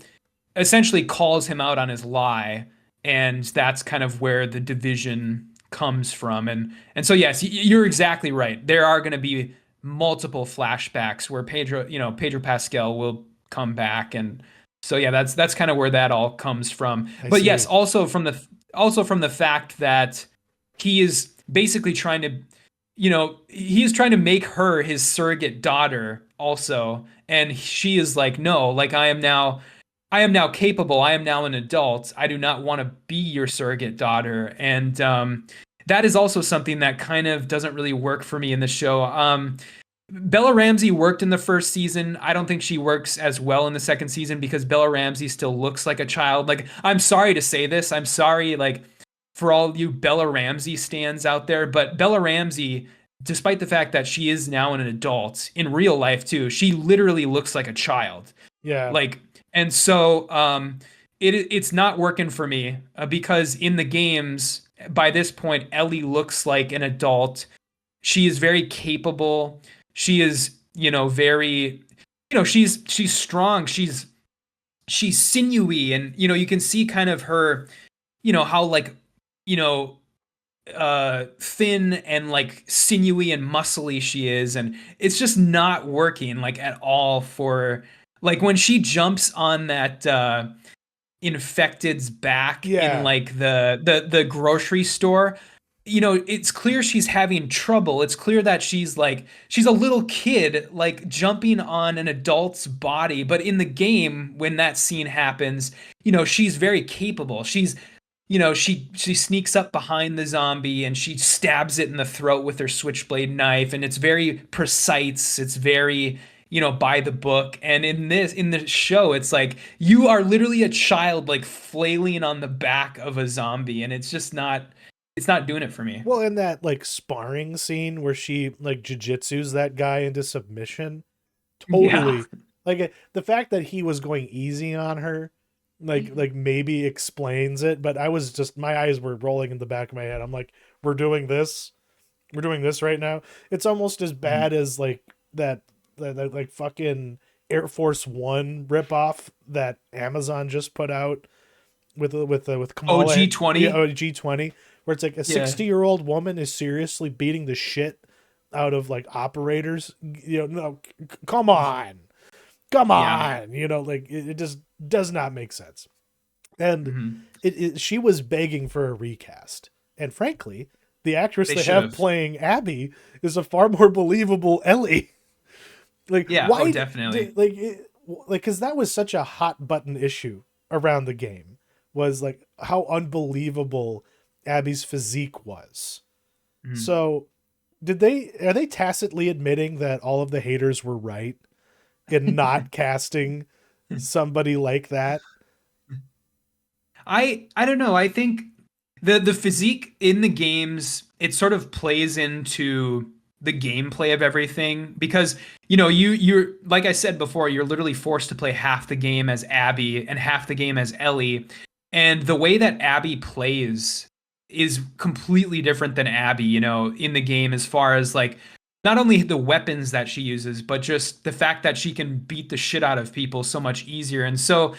essentially calls him out on his lie, and that's kind of where the division comes from. And so yes, you're exactly right, there are going to be multiple flashbacks where Pedro Pascal will come back. And so yeah, that's kind of where that all comes from. I But yes, see. also from the fact that he is basically trying to he's trying to make her his surrogate daughter also, and she is like, no, like I am now capable, I am now an adult, I do not want to be your surrogate daughter. And that is also something that kind of doesn't really work for me in the show. Bella Ramsey worked in the first season. I don't think she works as well in the second season because Bella Ramsey still looks like a child. Like, I'm sorry to say this. I'm sorry, like, for all you Bella Ramsey stands out there, but Bella Ramsey, despite the fact that she is now an adult in real life too, she literally looks like a child. Yeah. Like, and so it's not working for me because in the games, by this point, Ellie looks like an adult. She is very capable. She is, very, she's strong. She's sinewy, and you can see kind of her, how like, you know, thin and like sinewy and muscly she is, and it's just not working like at all for like when she jumps on that infected's back in Yeah. like the grocery store. It's clear she's having trouble. It's clear that she's a little kid like jumping on an adult's body, but in the game when that scene happens, she's very capable. She sneaks up behind the zombie and she stabs it in the throat with her switchblade knife, and it's very precise. It's very, by the book. And in the show, it's like you are literally a child like flailing on the back of a zombie, and it's not doing it for me. Well, in that like sparring scene where she like jujitsus that guy into submission, Yeah. totally. Like the fact that he was going easy on her, like maybe explains it. But I was just my eyes were rolling in the back of my head. I'm like, we're doing this, we're doing this right now. It's almost as bad as like that like fucking Air Force One ripoff that Amazon just put out with Oh, Kamala. Yeah, G20. oh, G20, where it's like a Yeah. 60-year-old woman is seriously beating the shit out of like operators. No, come on, come Yeah. on. Like it just does not make sense. And Hmm. she was begging for a recast. And frankly, the actress They they should have have. playing Abby is a far more believable Ellie. Like Yeah. Oh, why definitely. like because that was such a hot button issue around the game, was like how unbelievable Abby's physique was. Mhm. So are they tacitly admitting that all of the haters were right in not casting somebody like that? I don't know. I think the physique in the games, it sort of plays into the gameplay of everything because you're like I said before, you're literally forced to play half the game as Abby and half the game as Ellie, and the way that Abby plays is completely different than Abby, in the game, as far as like not only the weapons that she uses, but just the fact that she can beat the shit out of people so much easier. And so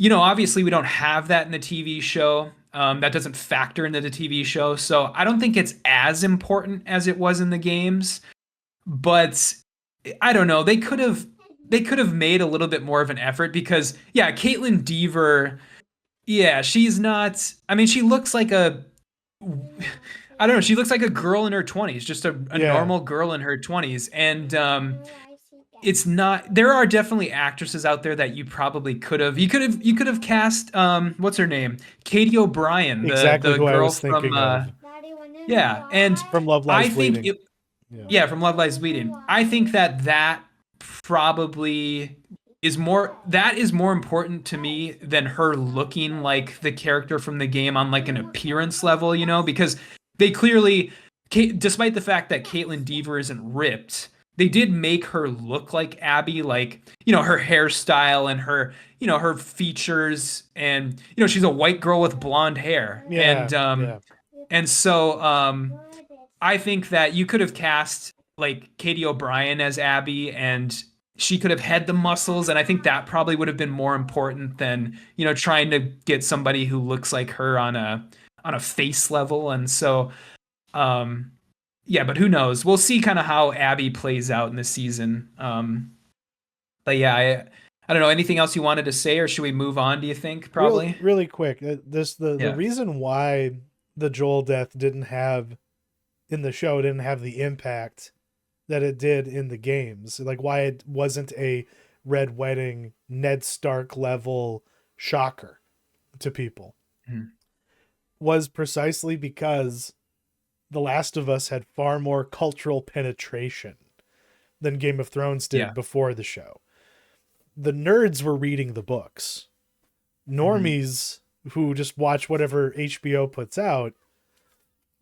Obviously we don't have that in the TV show. That doesn't factor into the TV show, so I don't think it's as important as it was in the games. But I don't know. They could have made a little bit more of an effort because yeah, Caitlin Deaver, yeah, she's not. I mean, she looks like a I don't know. She looks like a girl in her 20s, just a Yeah, normal girl in her 20s. And it's not. There are definitely actresses out there that you probably could have. You could have cast what's her name? Katie O'Brien, the exactly the who I girl was from thinking of yeah. And from Love Lies I think Bleeding. it Yeah. yeah, from Love Lies Bleeding. I think that probably is more important to me than her looking like the character from the game on like an appearance level, because they clearly, despite the fact that Caitlin Deaver isn't ripped, they did make her look like Abby, like, her hairstyle and her features, and she's a white girl with blonde hair. Yeah, And I think that you could have cast like Katie O'Brien as Abby, and she could have had the muscles, and I think that probably would have been more important than trying to get somebody who looks like her on a face level. And so um yeah, but who knows? We'll see kind of how Abby plays out in the season. But yeah, I don't know. Anything else you wanted to say, or should we move on? Do you think probably? really quick. This the Yeah. reason why the Joel death didn't have in the show didn't have the impact that it did in the games. Like why it wasn't a Red Wedding Ned Stark level shocker to people Mhm. was precisely because The Last of Us had far more cultural penetration than Game of Thrones did Yeah. before the show. The nerds were reading the books. Mhm. Normies who just watch whatever HBO puts out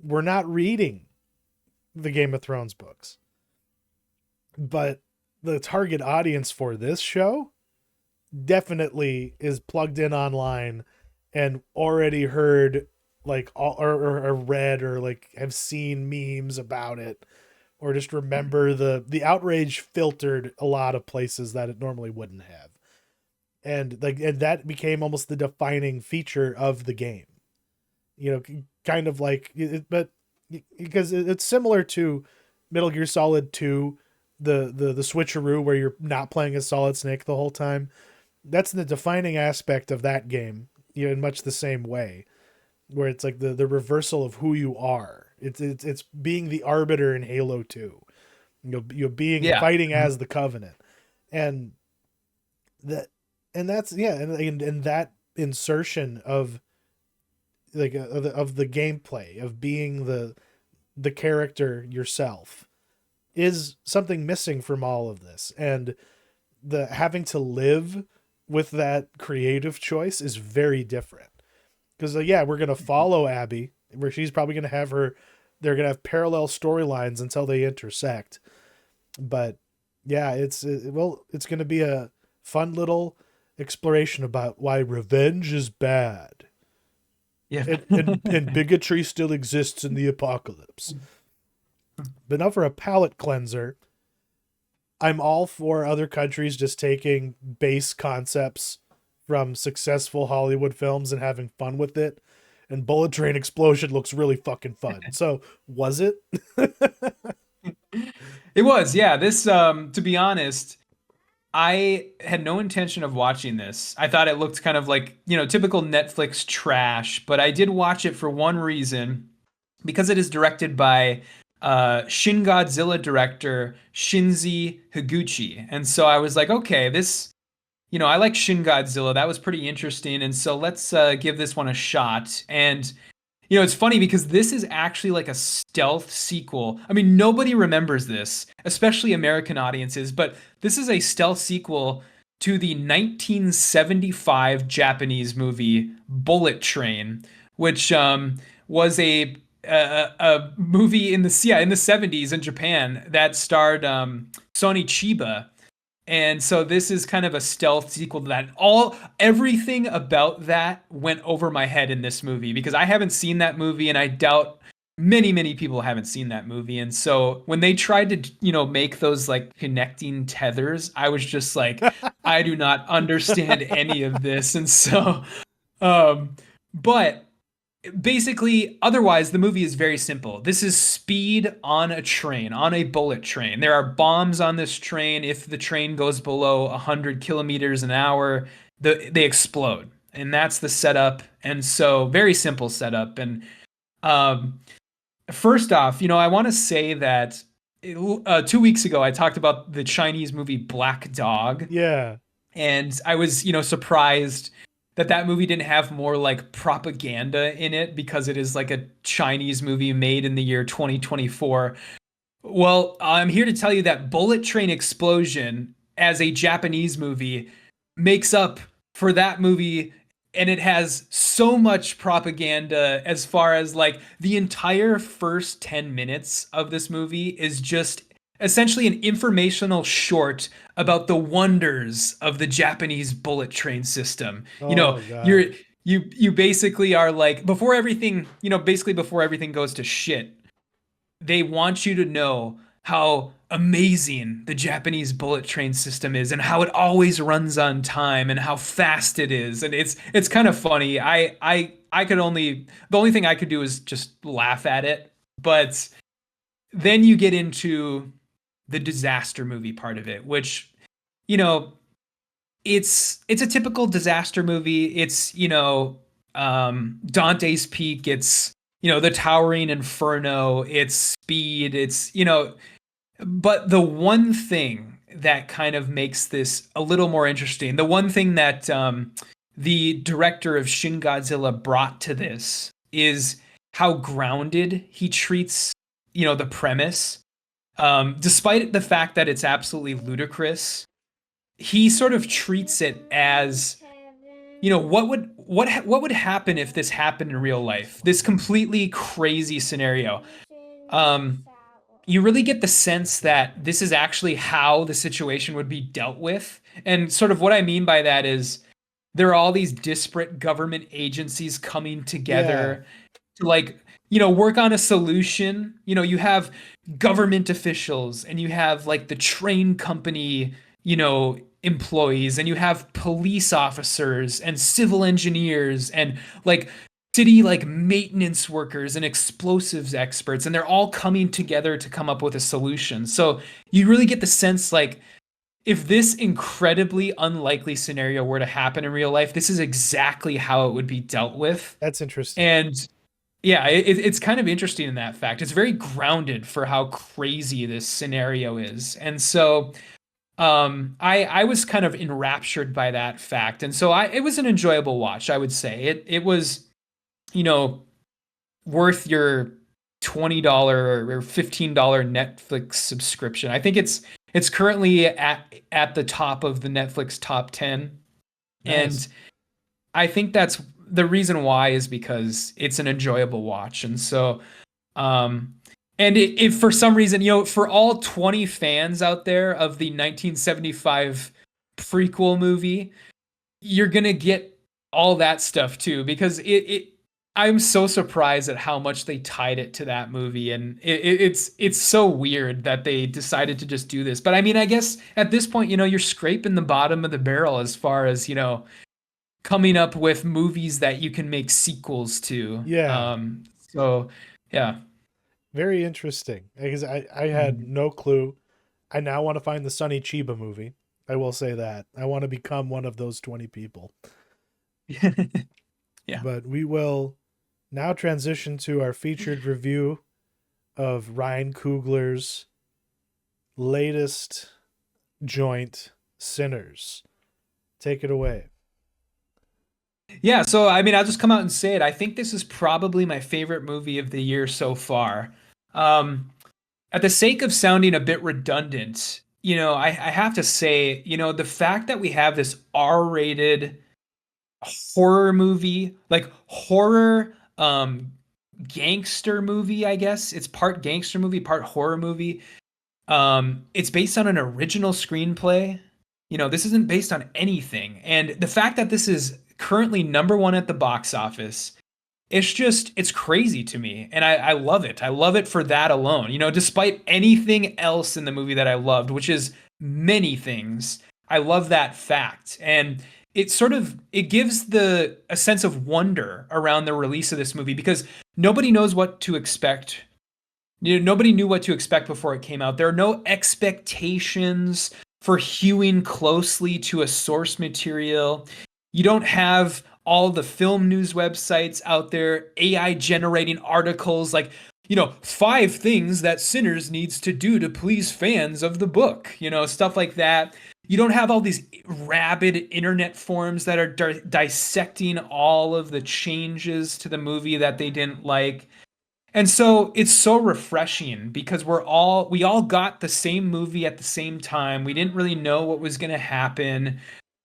were not reading the Game of Thrones books. But the target audience for this show definitely is plugged in online and already heard like or read or like have seen memes about it or just remember the outrage filtered a lot of places that it normally wouldn't have, and that became almost the defining feature of the game, kind of like it, but because it's similar to Metal Gear Solid 2, the switcheroo where you're not playing as Solid Snake the whole time. That's the defining aspect of that game, in much the same way, where it's like the reversal of who you are. It's being the arbiter in Halo 2. You're being Yeah. fighting Mhm. as the Covenant. And that and that's yeah, and that insertion of like of the gameplay of being the character yourself is something missing from all of this. And the having to live with that creative choice is very different. Because yeah, we're gonna follow Abby, where she's probably gonna have her. They're gonna have parallel storylines until they intersect. But yeah, it's gonna be a fun little exploration about why revenge is bad, Yeah. and bigotry still exists in the apocalypse. But now for a palate cleanser, I'm all for other countries just taking base concepts from successful Hollywood films and having fun with it. And Bullet Train Explosion looks really fucking fun. So, was it? It was, yeah. This, to be honest, I had no intention of watching this. I thought it looked kind of like, typical Netflix trash, but I did watch it for one reason, because it is directed by Shin Godzilla director Shinji Higuchi. And so I was like, okay, I like Shin Godzilla. That was pretty interesting. And so let's give this one a shot. And it's funny because this is actually like a stealth sequel. I mean, nobody remembers this, especially American audiences, but this is a stealth sequel to the 1975 Japanese movie Bullet Train, which was a movie in the 70s in Japan that starred Sony Chiba. And so this is kind of a stealth sequel to that. Everything about that went over my head in this movie because I haven't seen that movie, and I doubt many people haven't seen that movie, and so when they tried to make those like connecting tethers, I was just like, I do not understand any of this. And so um but basically, otherwise, the movie is very simple. This is speed on a train, on a bullet train. There are bombs on this train. If the train goes below 100 kilometers an hour, they explode. And that's the setup. And so, very simple setup. And um, first off, I want to say that 2 weeks ago, I talked about the Chinese movie Black Dog. Yeah. And I was, surprised that that movie didn't have more like propaganda in it because it is like a Chinese movie made in the year 2024. Well, I'm here to tell you that Bullet Train Explosion as a Japanese movie makes up for that movie, and it has so much propaganda as far as like the entire first 10 minutes of this movie is just essentially an informational short about the wonders of the Japanese bullet train system. Oh my You're God. you basically are like, before everything, basically before everything goes to shit, they want you to know how amazing the Japanese bullet train system is and how it always runs on time and how fast it is. And it's kind of funny. I could only the only thing I could do is just laugh at it. But then you get into the disaster movie part of it, which, you know, it's a typical disaster movie. It's, Dante's Peak, it's, the towering inferno, it's speed, it's, but the one thing that kind of makes this a little more interesting, the one thing that the director of Shin Godzilla brought to this is how grounded he treats, the premise. Despite the fact that it's absolutely ludicrous, he sort of treats it as, what would happen if this happened in real life? This completely crazy scenario. Um, you really get the sense that this is actually how the situation would be dealt with. And sort of what I mean by that is there are all these disparate government agencies coming Yeah. together to, like, work on a solution. You have government officials, and you have like the train company, employees, and you have police officers and civil engineers and like city like maintenance workers and explosives experts, and they're all coming together to come up with a solution. So you really get the sense, like, if this incredibly unlikely scenario were to happen in real life, this is exactly how it would be dealt with. That's interesting. And yeah, it's kind of interesting in that fact. It's very grounded for how crazy this scenario is. And so I was kind of enraptured by that fact. And so it was an enjoyable watch, I would say. It was, you know, worth your $20 or $15 Netflix subscription. I think it's currently at the top of the Netflix top 10. Nice. And I think that's the reason why is because it's an enjoyable watch. And so and if for some reason, for all 20 fans out there of the 1975 prequel movie, you're gonna get all that stuff too, because I'm so surprised at how much they tied it to that movie. And it's so weird that they decided to just do this. But I mean, I guess at this point, you're scraping the bottom of the barrel as far as, coming up with movies that you can make sequels to. Yeah. So yeah. Very interesting. Because I had Mhm. no clue. I now want to find the Sonny Chiba movie. I will say that. I want to become one of those 20 people. Yeah. But we will now transition to our featured review of Ryan Coogler's latest joint, Sinners. Take it away. Yeah, so I mean, I'll just come out and say it. I think this is probably my favorite movie of the year so far. Um, at the sake of sounding a bit redundant, I have to say, the fact that we have this R-rated horror movie, like horror gangster movie, I guess. It's part gangster movie, part horror movie. It's based on an original screenplay. This isn't based on anything. And the fact that this is currently number one at the box office it's crazy to me. And I love it. I love it for that alone. Despite anything else in the movie that I loved, which is many things, I love that fact. And it gives a sense of wonder around the release of this movie because nobody knows what to expect. Nobody knew what to expect before it came out. There are no expectations for hewing closely to a source material. You don't have all the film news websites out there, AI generating articles like, 5 things that Sinners needs to do to please fans of the book, stuff like that. You don't have all these rabid internet forums that are dissecting all of the changes to the movie that they didn't like. And so it's so refreshing because we all got the same movie at the same time. We didn't really know what was going to happen.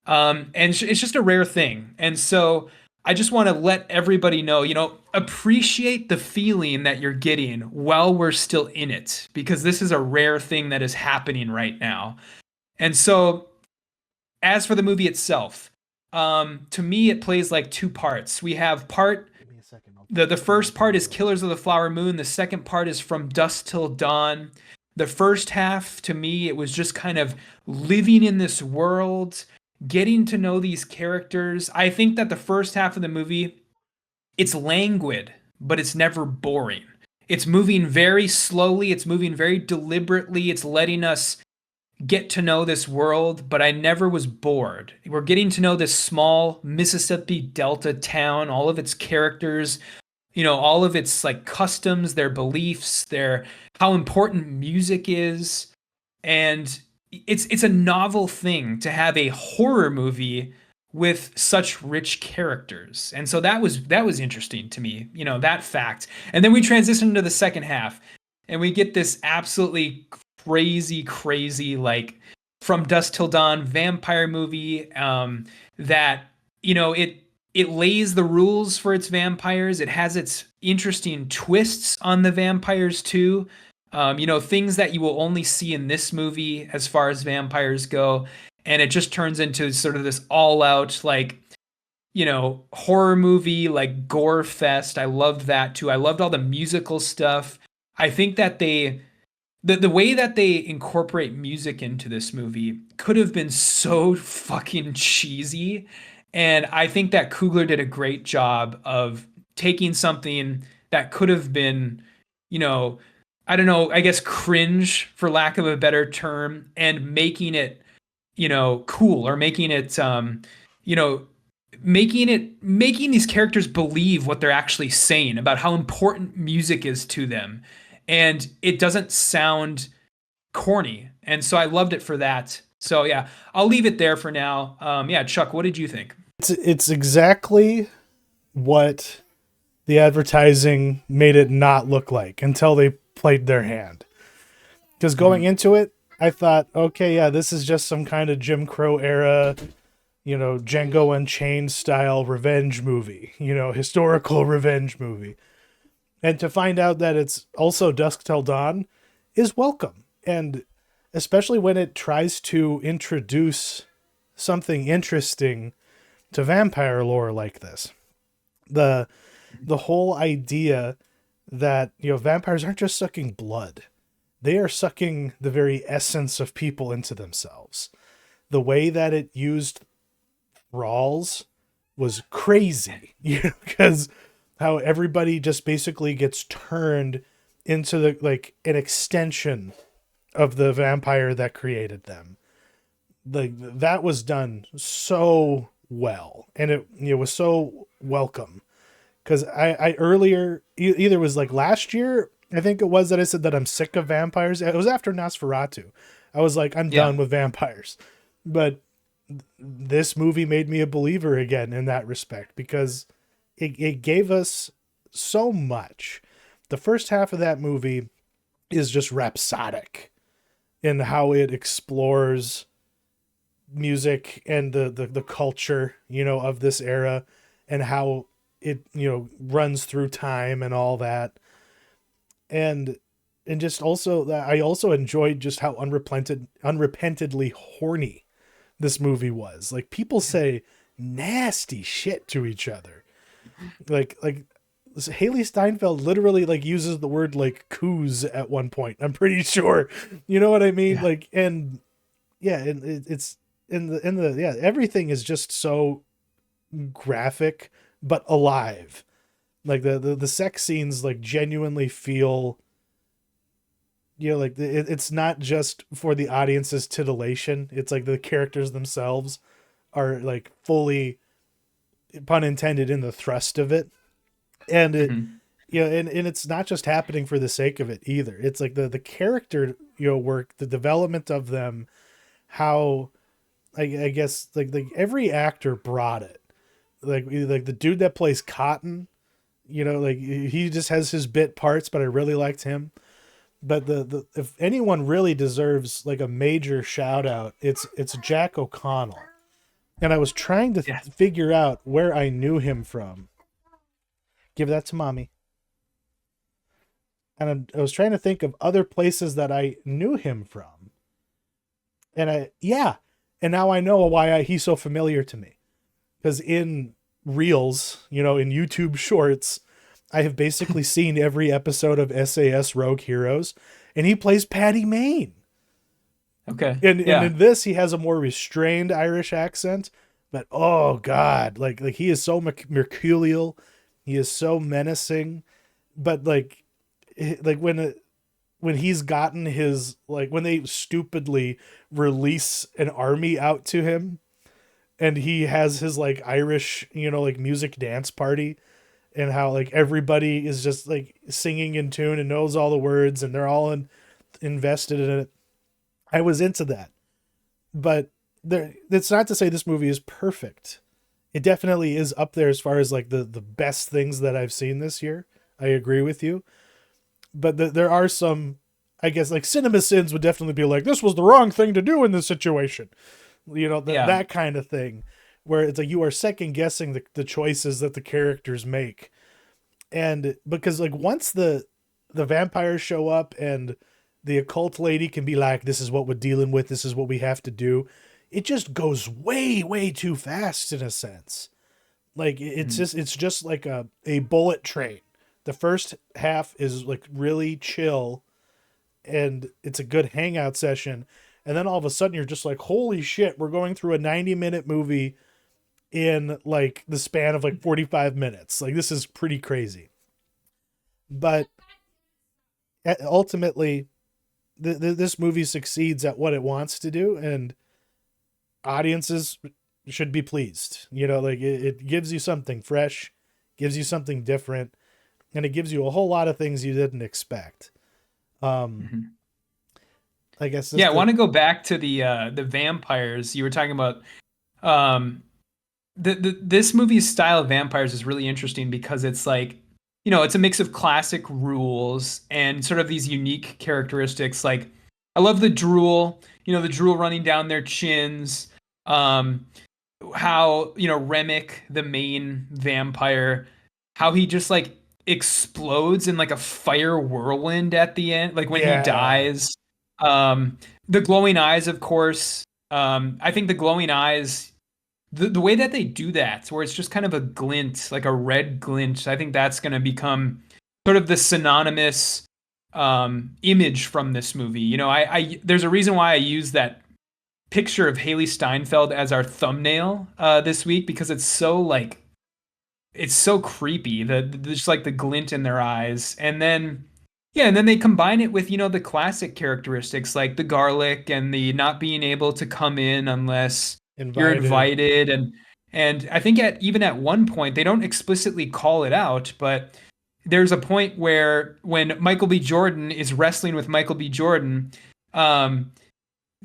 And it's just a rare thing. And so I just want to let everybody know, appreciate the feeling that you're getting while we're still in it, because this is a rare thing that is happening right now. And so as for the movie itself, to me, it plays like 2 parts. We have the first part is Killers of the Flower Moon. The second part is From Dusk Till Dawn. The first half, to me, it was just kind of living in this world, getting to know these characters. I think that the first half of the movie, it's languid, but it's never boring. It's moving very slowly. It's moving very deliberately. It's letting us get to know this world, but I never was bored. We're getting to know this small Mississippi Delta town, all of its characters, all of its like customs, their beliefs, their how important music is. And it's a novel thing to have a horror movie with such rich characters. And so that was interesting to me, that fact. And then we transition to the second half and we get this absolutely crazy like From Dusk Till Dawn vampire movie that it lays the rules for its vampires. It has its interesting twists on the vampires too. Things that you will only see in this movie as far as vampires go. And it just turns into sort of this all out, like, horror movie, like gore fest. I loved that too. I loved all the musical stuff. I think that the way that they incorporate music into this movie could have been so fucking cheesy. And I think that Coogler did a great job of taking something that could have been, I don't know, I guess cringe for lack of a better term, and making it, cool, or making it, you know, making these characters believe what they're actually saying about how important music is to them. And it doesn't sound corny. And so I loved it for that. So yeah, I'll leave it there for now. Yeah, Chuck, what did you think? It's exactly what the advertising made it not look like until they played their hand. Because going into it, I thought, okay, yeah, this is just some kind of Jim Crow era, Django Unchained style revenge movie, historical revenge movie. And to find out that it's also Dusk Till Dawn is welcome. And especially when it tries to introduce something interesting to vampire lore like this. The whole idea that, vampires aren't just sucking blood. They are sucking the very essence of people into themselves. The way that it used thralls was crazy, because how everybody just basically gets turned into an extension of the vampire that created them. That was done so well, and it was so welcome. Because I earlier, either was like last year, I think it was, that I said that I'm sick of vampires. It was after Nosferatu. I was like, I'm done with vampires. But this movie made me a believer again in that respect, because it gave us so much. The first half of that movie is just rhapsodic in how it explores music and the culture, of this era, and how it, runs through time and all that. And just also, I also enjoyed just how unrepentantly horny this movie was. Like, people say nasty shit to each other. Like Haley Steinfeld literally like uses the word like coos at one point. I'm pretty sure. You know what I mean? Yeah. Like, and yeah, and it's in the yeah, everything is just so graphic but alive. Like the sex scenes like genuinely feel, you know, like it's not just for the audience's titillation. It's like the characters themselves are like fully, pun intended, in the thrust of it. And it, Mhm. you know, and it's not just happening for the sake of it either. It's like the character, you know, work, the development of them, how I guess like every actor brought it. Like the dude that plays Cotton, you know, like he just has his bit parts, but I really liked him. But the if anyone really deserves like a major shout out, it's Jack O'Connell. And I was trying to Yeah. figure out where I knew him from. Give that to mommy. And I was trying to think of other places that I knew him from. And and now I know why he's so familiar to me. Because in Reels, you know, in YouTube Shorts, I have basically seen every episode of SAS Rogue Heroes, and he plays Paddy Mayne. Okay. And Yeah. in this, he has a more restrained Irish accent, but oh god, like he is so mercurial, he is so menacing, but like when he's gotten his, like when they stupidly release an army out to him and he has his like Irish, you know, like music dance party, and how like everybody is just like singing in tune and knows all the words and they're all invested in it. I was into that. But there, it's not to say this movie is perfect. It definitely is up there as far as like the best things that I've seen this year. I agree with you. But there are some, I guess, like Cinema Sins would definitely be like, this was the wrong thing to do in this situation. You know, Yeah. that kind of thing, where it's like you are second guessing the choices that the characters make. And because like once the vampires show up and the occult lady can be like, this is what we're dealing with, this is what we have to do, it just goes way too fast in a sense. Like Mhm. it's just like a bullet train. The first half is like really chill and it's a good hangout session, and then all of a sudden you're just like, holy shit, we're going through a 90-minute movie in like the span of like 45 minutes. Like this is pretty crazy. But ultimately this movie succeeds at what it wants to do, and audiences should be pleased. You know, like it gives you something fresh, gives you something different, and it gives you a whole lot of things you didn't expect. Um, Mhm. I guess Yeah, just I want to go back to the vampires. You were talking about um this movie's style of vampires is really interesting because it's like, you know, it's a mix of classic rules and sort of these unique characteristics. Like, I love the drool, you know, the drool running down their chins. Um, how, you know, Remick, the main vampire, how he just like explodes in like a fire whirlwind at the end, like when he yeah, dies. Um, the glowing eyes, of course. I think the glowing eyes, the way that they do that, where it's just kind of a glint, like a red glint, I think that's going to become sort of the synonymous image from this movie. You know, I there's a reason why I use that picture of Haley Steinfeld as our thumbnail this week, because it's so like, it's so creepy. Just like the glint in their eyes, and then yeah, and then they combine it with, you know, the classic characteristics like the garlic and the not being able to come in unless you're invited. invited, and I think at even at one point they don't explicitly call it out, but there's a point where when Michael B. Jordan is wrestling with Michael B. Jordan, um,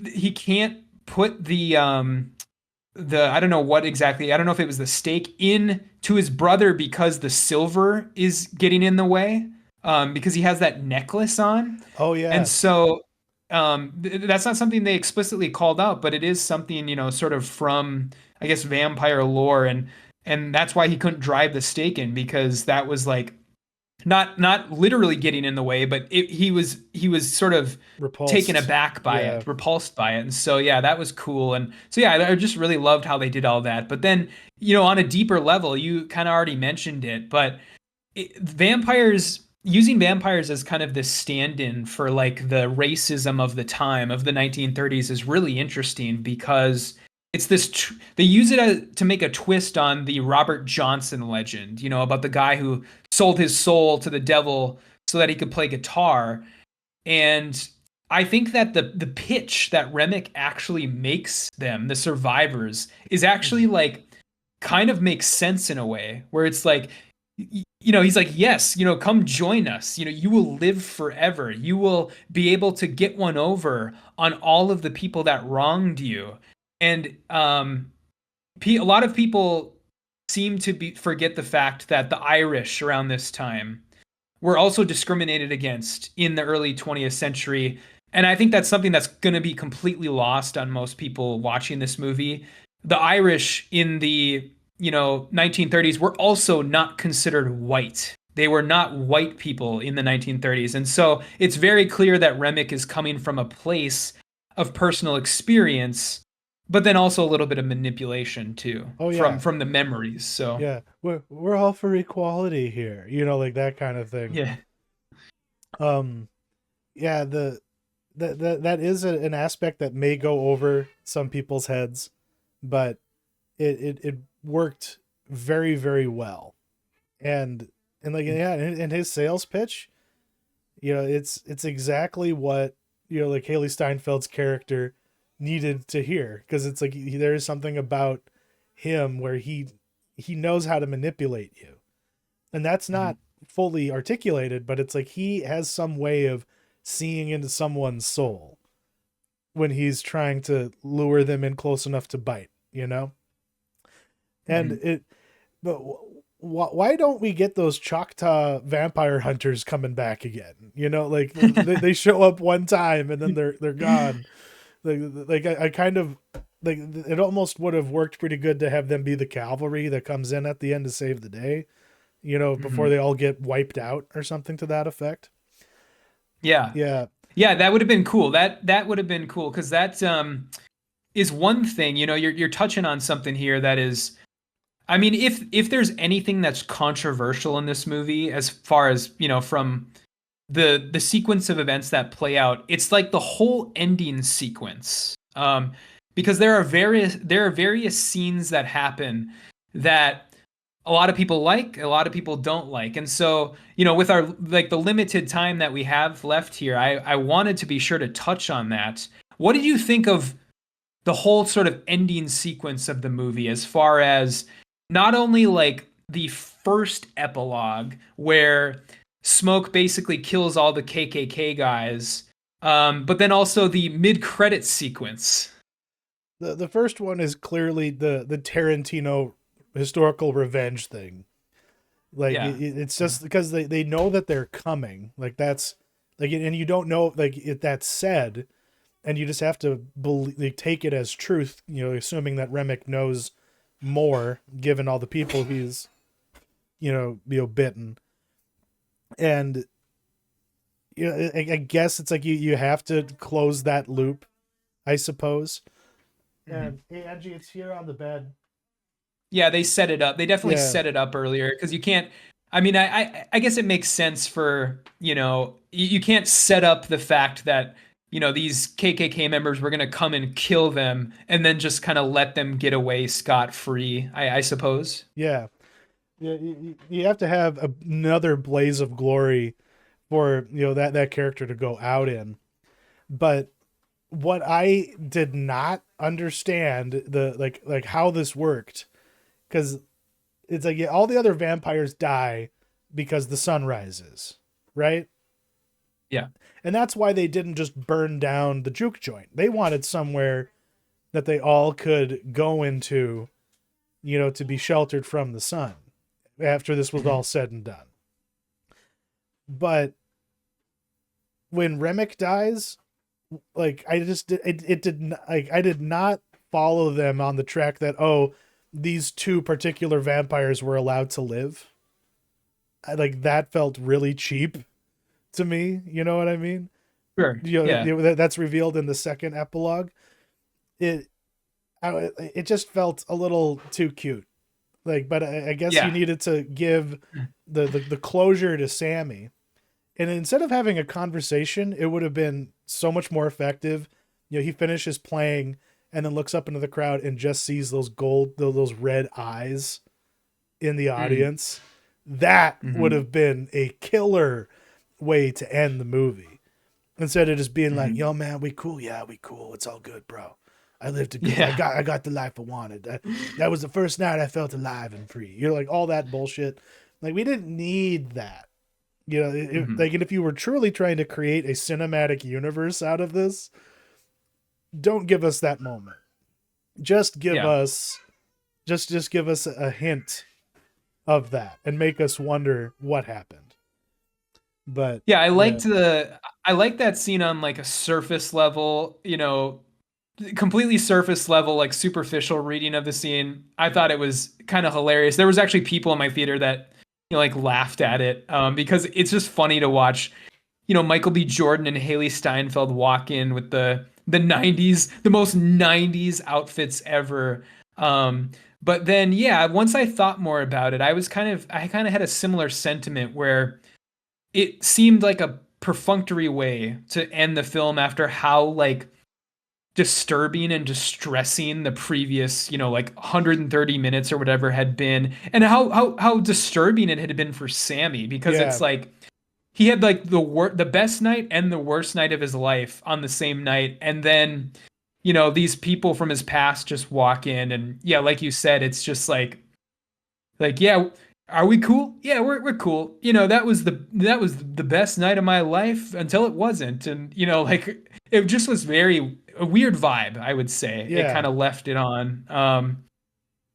he can't put the I don't know what exactly. I don't know if it was the stake in to his brother because the silver is getting in the way, because he has that necklace on. Oh And yes, so that's not something they explicitly called out, but it is something, you know, sort of from, I guess, vampire lore, and that's why he couldn't drive the stake in, because that was like not literally getting in the way, but he was sort of taken repulsed. aback by Yeah, it, repulsed by it. And so yeah, that was cool. And so yeah, I just really loved how they did all that. But then, you know, on a deeper level, you kind of already mentioned it, but vampires, using vampires as kind of this stand-in for like the racism of the time of the 1930s is really interesting because it's they use it to make a twist on the Robert Johnson legend, about the guy who sold his soul to the devil so that he could play guitar. And I think that the pitch that Remick actually makes them, the survivors, is actually like kind of makes sense in a way where it's like, he's like, yes, come join us. You will live forever. You will be able to get one over on all of the people that wronged you. And a lot of people seem to forget the fact that the Irish around this time were also discriminated against in the early 20th century. And I think that's something that's going to be completely lost on most people watching this movie. The Irish in the, 1930s were also not considered white. They were not white people in the 1930s. And so it's very clear that Remick is coming from a place of personal experience, but then also a little bit of manipulation too Oh from yeah. from the memories. So Yeah. We're all for equality here, like that kind of thing. yeah. Um yeah, that is an aspect that may go over some people's heads, but it worked very, very well. And like, yeah, and his sales pitch, it's exactly what, like Haley Steinfeld's character needed to hear, because it's like there is something about him where he knows how to manipulate you, and that's Mhm. not fully articulated, but it's like he has some way of seeing into someone's soul when he's trying to lure them in close enough to bite. And Mhm. but why don't we get those Choctaw vampire hunters coming back again? Like they show up one time and then they're gone. Like I kind of like, it almost would have worked pretty good to have them be the cavalry that comes in at the end to save the day, before Mhm. they all get wiped out or something to that effect. Yeah. Yeah. Yeah, that would have been cool. That would have been cool because that is one thing. You're touching on something here that is. I mean, if there's anything that's controversial in this movie, as far as from the sequence of events that play out, it's like the whole ending sequence. Because there are various scenes that happen that a lot of people like, a lot of people don't like. And so, with our like the limited time that we have left here, I wanted to be sure to touch on that. What did you think of the whole sort of ending sequence of the movie, as far as not only like the first epilogue where Smoke basically kills all the KKK guys, but then also the mid-credit sequence? The first one is clearly the Tarantino historical revenge thing. Like Yeah. it's just because they know that they're coming. Like that's like, and you don't know, like, that's said, and you just have to believe, like, take it as truth. Assuming that Remick knows more, given all the people he's bitten. And I guess it's like you have to close that loop, I suppose. Mhm. And hey, Angie, it's here on the bed. Yeah, they set it up. They definitely Yeah, set it up earlier because you can't. I mean, I guess it makes sense for, you can't set up the fact that, these KKK members were going to come and kill them and then just kind of let them get away scot free, I suppose. yeah, yeah. You have to have another blaze of glory for that character to go out in. But what I did not understand, the like how this worked, because it's like, yeah, all the other vampires die because the sun rises, right? Yeah. And that's why they didn't just burn down the juke joint. They wanted somewhere that they all could go into, to be sheltered from the sun after this was all Mhm. said and done. But when Remick dies, like, I just it did not, like, I did not follow them on the track that, oh, these two particular vampires were allowed to live. Like, that felt really cheap to me. You know what I mean? Sure. Yeah. That's revealed in the second epilogue. It it just felt a little too cute. Like, but I guess you Yeah. needed to give the closure to Sammy. And instead of having a conversation, it would have been so much more effective. You know, he finishes playing and then looks up into the crowd and just sees those red eyes in the Mm. audience. That would Hmm. have been a killer way to end the movie. Instead of just being like, Hmm. "Yo, man, we cool. Yeah, we cool. It's all good, bro. I lived a good. Yeah. I got the life I wanted. That was the first night I felt alive and free." You're like all that bullshit. Like we didn't need that. You know, Hmm. like, and if you were truly trying to create a cinematic universe out of this, don't give us that moment. Just give Yeah. us, just give us a hint of that and make us wonder what happened. But Yeah, yeah, I liked that scene on like a surface level, completely surface level, like superficial reading of the scene. I thought it was kind of hilarious. There was actually people in my theater that like laughed at it because it's just funny to watch. Michael B. Jordan and Haley Steinfeld walk in with the '90s, the most '90s outfits ever. Um, but then, yeah, once I thought more about it, I kind of had a similar sentiment where it seemed like a perfunctory way to end the film after how like disturbing and distressing the previous, like 130 minutes or whatever had been, and how disturbing it had been for Sammy because yeah, it's like he had like the best night and the worst night of his life on the same night, and then these people from his past just walk in, and yeah, like you said, it's just like, yeah, are we cool? Yeah, we're cool. That was the best night of my life until it wasn't. And like it just was very a weird vibe, I would say. It yeah. kind of left it on.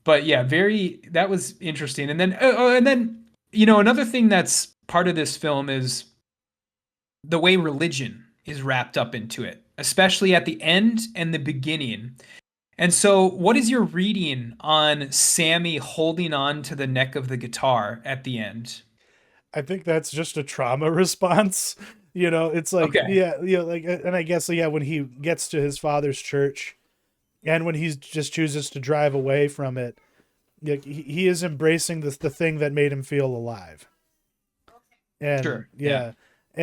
But yeah, very that was interesting. And then another thing that's part of this film is the way religion is wrapped up into it, especially at the end and the beginning. And so, what is your reading on Sammy holding on to the neck of the guitar at the end? I think that's just a trauma response. You know, it's like, Okay, yeah, like, and I guess, yeah, when he gets to his father's church and when he just chooses to drive away from it, like, he is embracing the thing that made him feel alive. And sure, yeah, yeah,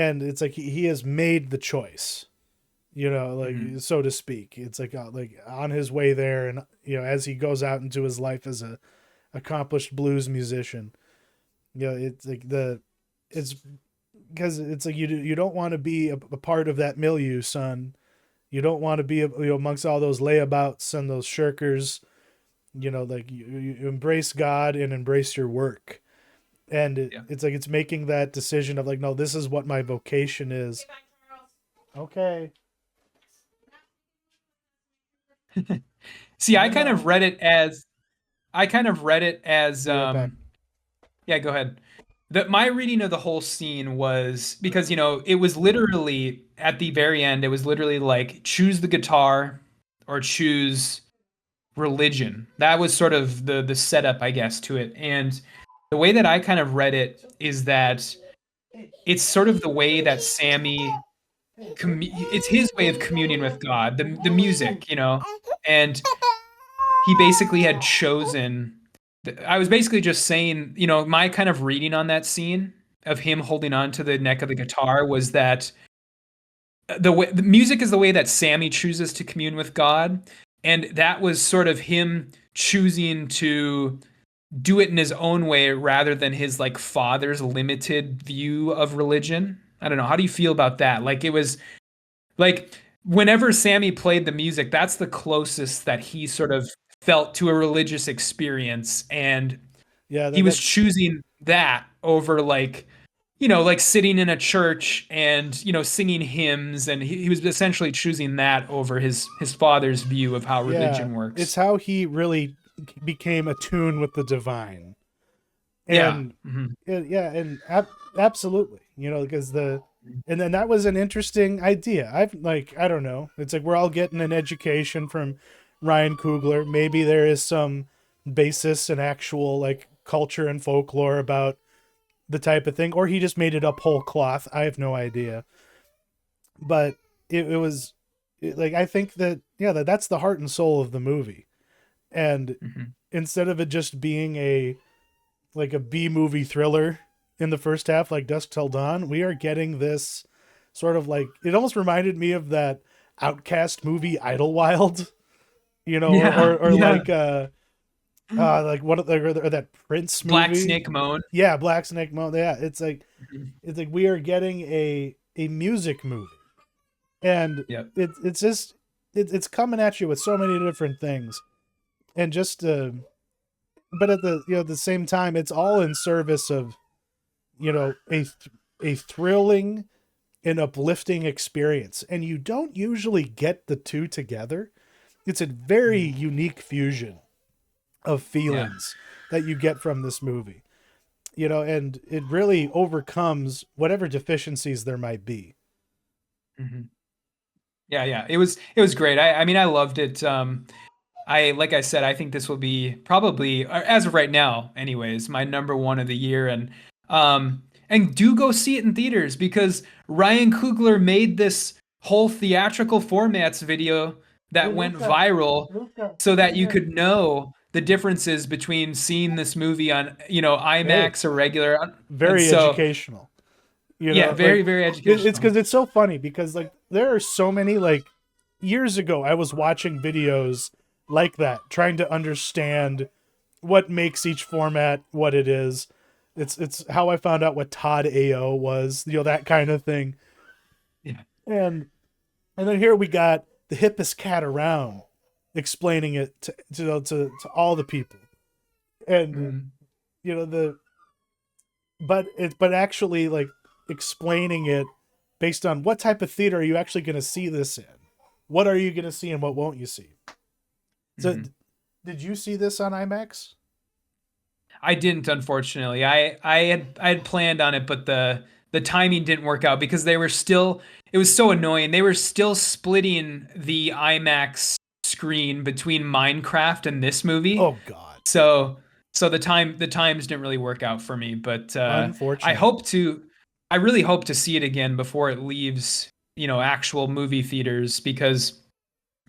and it's like he has made the choice, you know, hmm, like, so to speak. It's like on his way there, and as he goes out into his life as a accomplished blues musician, it's like it's because it's like you don't want to be a part of that milieu, son. You don't want to be amongst all those layabouts and those shirkers. Like you embrace God and embrace your work, and yeah. it's like it's making that decision of like, no, this is what my vocation is. Okay, See, I know. I kind of read it as, Be right back. yeah, go ahead. My reading of the whole scene was because it was literally at the very end. It was literally like choose the guitar or choose religion. That was sort of the setup, I guess, to it. And the way that I kind of read it is that it's sort of the way that Sammy it's his way of communing with God, the music, and he basically had chosen. I was basically just saying, my kind of reading on that scene of him holding on to the neck of the guitar was that the music is the way that Sammy chooses to commune with God, and that was sort of him choosing to do it in his own way rather than his like father's limited view of religion. I don't know. How do you feel about that? Like it was like whenever Sammy played the music, that's the closest that he sort of felt to a religious experience, and Yeah, he was that's choosing that over like like sitting in a church and singing hymns, and he was essentially choosing that over his father's view of how yeah. religion It's works. how he really became attuned with the divine, Yeah. and Hmm. yeah, and absolutely, because and then that was an interesting idea. I don't know. It's like we're all getting an education from Ryan Coogler. Maybe there is some basis in actual like culture and folklore about the type of thing, or he just made it up whole cloth. I have no idea. But it was like I think that, yeah, that's the heart and soul of the movie. And Hmm. instead of it just being a like a B movie thriller in the first half, like Dusk Till Dawn, we are getting this sort of like, it almost reminded me of that Outcast movie Idlewild, Yeah, or yeah. like what or that Prince Black movie. Snake Moan. Yeah, Black Snake Mountain. Yeah, Mhm. it's like we are getting a music movie, and Yep. it's just it's coming at you with so many different things, and just but at the the same time, it's all in service of a thrilling and uplifting experience, and you don't usually get the two together. It's a very Mhm. unique fusion of Yeah. feelings that you get from this movie, and it really overcomes whatever deficiencies there might be. Mhm. Yeah, yeah. It was great. I mean, I loved it. I like I said, I think this will be probably, or as of right now, anyways, my number one of the year. And do go see it in theaters because Ryan Coogler made this whole theatrical formats video Hey, that went Luca, viral Luca, so come that you here. could know the differences between seeing this movie on, Hey, IMAX or regular. And very so, educational. yeah, very, Like very it's educational. because it's so funny because like there are so many like years ago I was watching videos like that trying to understand what makes each format what it is. It's how I found out what Todd AO was, that kind of thing. Yeah. And and then here we got the hippest cat around explaining it to all the people. And Mhm. the but actually like explaining it based on what type of theater are you actually going to see this in? What are you going to see and what won't you see? So Mhm. did you see this on IMAX? I didn't, unfortunately. I had planned on it, but the timing didn't work out because they were still. It was so annoying. They were still splitting the IMAX screen between Minecraft and this movie. Oh god. So the times didn't really work out for me. But I Unfortunate. hope to. I really hope to see it again before it leaves actual movie theaters because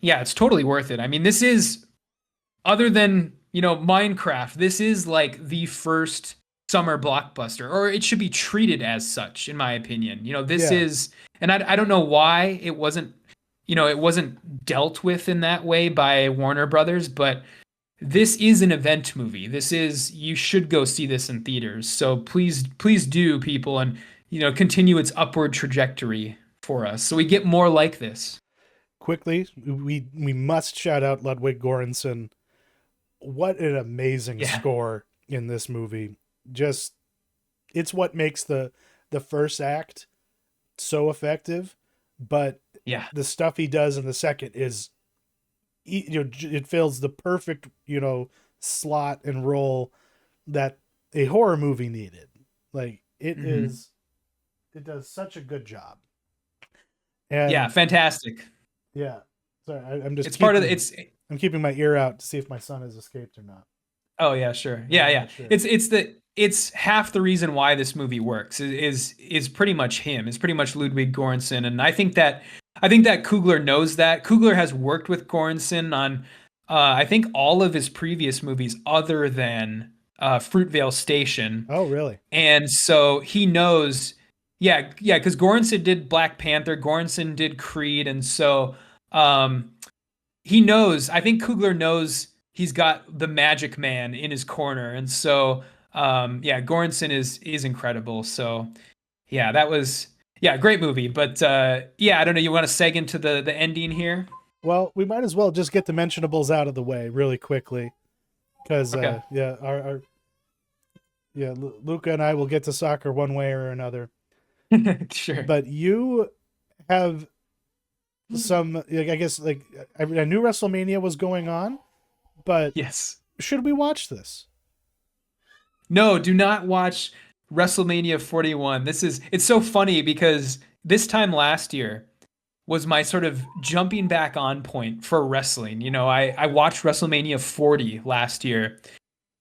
yeah, it's totally worth it. I mean, this is other than Minecraft, this is like the first summer blockbuster, or it should be treated as such, in my opinion. This Yeah. is, and I don't know why it wasn't dealt with in that way by Warner Brothers, but this is an event movie. You should go see this in theaters. So please do, people, and continue its upward trajectory for us, so we get more like this. Quickly, we must shout out Ludwig Göransson. What an amazing Yeah, score in this movie. Just it's what makes the first act so effective, but yeah. the stuff he does in the second is it fills the perfect slot and role that a horror movie needed. Like Hmm. it does such a good job. Yeah, And fantastic. yeah, sorry, I'm just It's part of the, keeping it's I'm keeping my ear out to see if my son has escaped or not. Oh yeah, sure. I Yeah, want to yeah. make sure. It's half the reason why this movie works is pretty much him. It's pretty much Ludwig Göransson, and I think that Coogler knows that. Coogler has worked with Göransson on I think all of his previous movies other than Fruitvale Station, Oh, really? and so he knows. Yeah, yeah, because Göransson did Black Panther, Göransson did Creed, and so um he knows. I think Kugler knows he's got the magic man in his corner, and so yeah, Goranson is incredible. So yeah, that was yeah, great movie. But yeah, I don't know. You want to seg into the ending here? Well, we might as well just get the mentionables out of the way really quickly because Okay, yeah, our yeah, Luca and I will get to soccer one way or another. sure. But you have some, like, I guess, like I knew WrestleMania was going on, but Yes. should we watch this? No, do not watch WrestleMania 41. It's so funny because this time last year was my sort of jumping back on point for wrestling. I watched WrestleMania 40 last year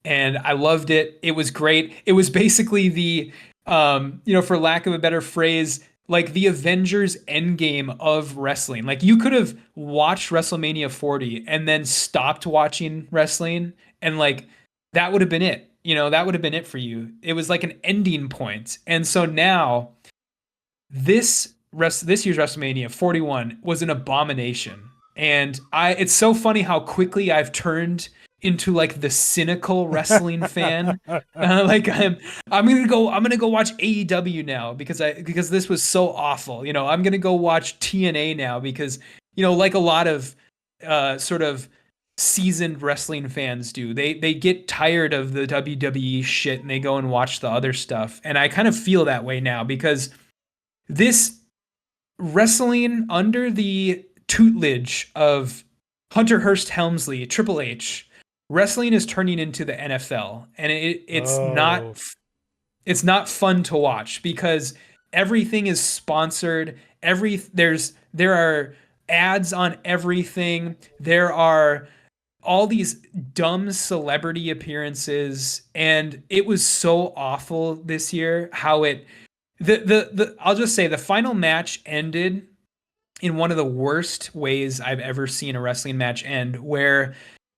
and I loved it. It was great. It was basically for lack of a better phrase, like the Avengers Endgame of wrestling. Like you could have watched WrestleMania 40 and then stopped watching wrestling and like that would have been it. You know, that would have been it for you. It was like an ending point. And so now this year's WrestleMania 41 was an abomination. And I it's so funny how quickly I've turned into like the cynical wrestling fan. Like I'm gonna go watch AEW now because this was so awful. You know, I'm gonna go watch TNA now because like a lot of sort of seasoned wrestling fans do. They get tired of the WWE shit and they go and watch the other stuff. And I kind of feel that way now because this wrestling under the tutelage of Hunter Hearst Helmsley, Triple H, wrestling is turning into the NFL, and Oh, it's not fun to watch because everything is sponsored. There are ads on everything. There are all these dumb celebrity appearances, and it was so awful this year how it the I'll just say the final match ended in one of the worst ways I've ever seen a wrestling match end, where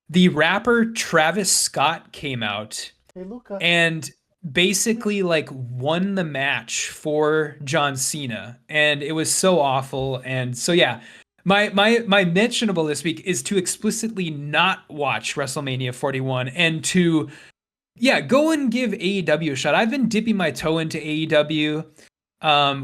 the rapper Travis Scott came out hey, Luca. and basically like won the match for John Cena, and it was so awful. And so yeah, my mentionable this week is to explicitly not watch WrestleMania 41 and to go and give AEW a shot. I've been dipping my toe into AEW,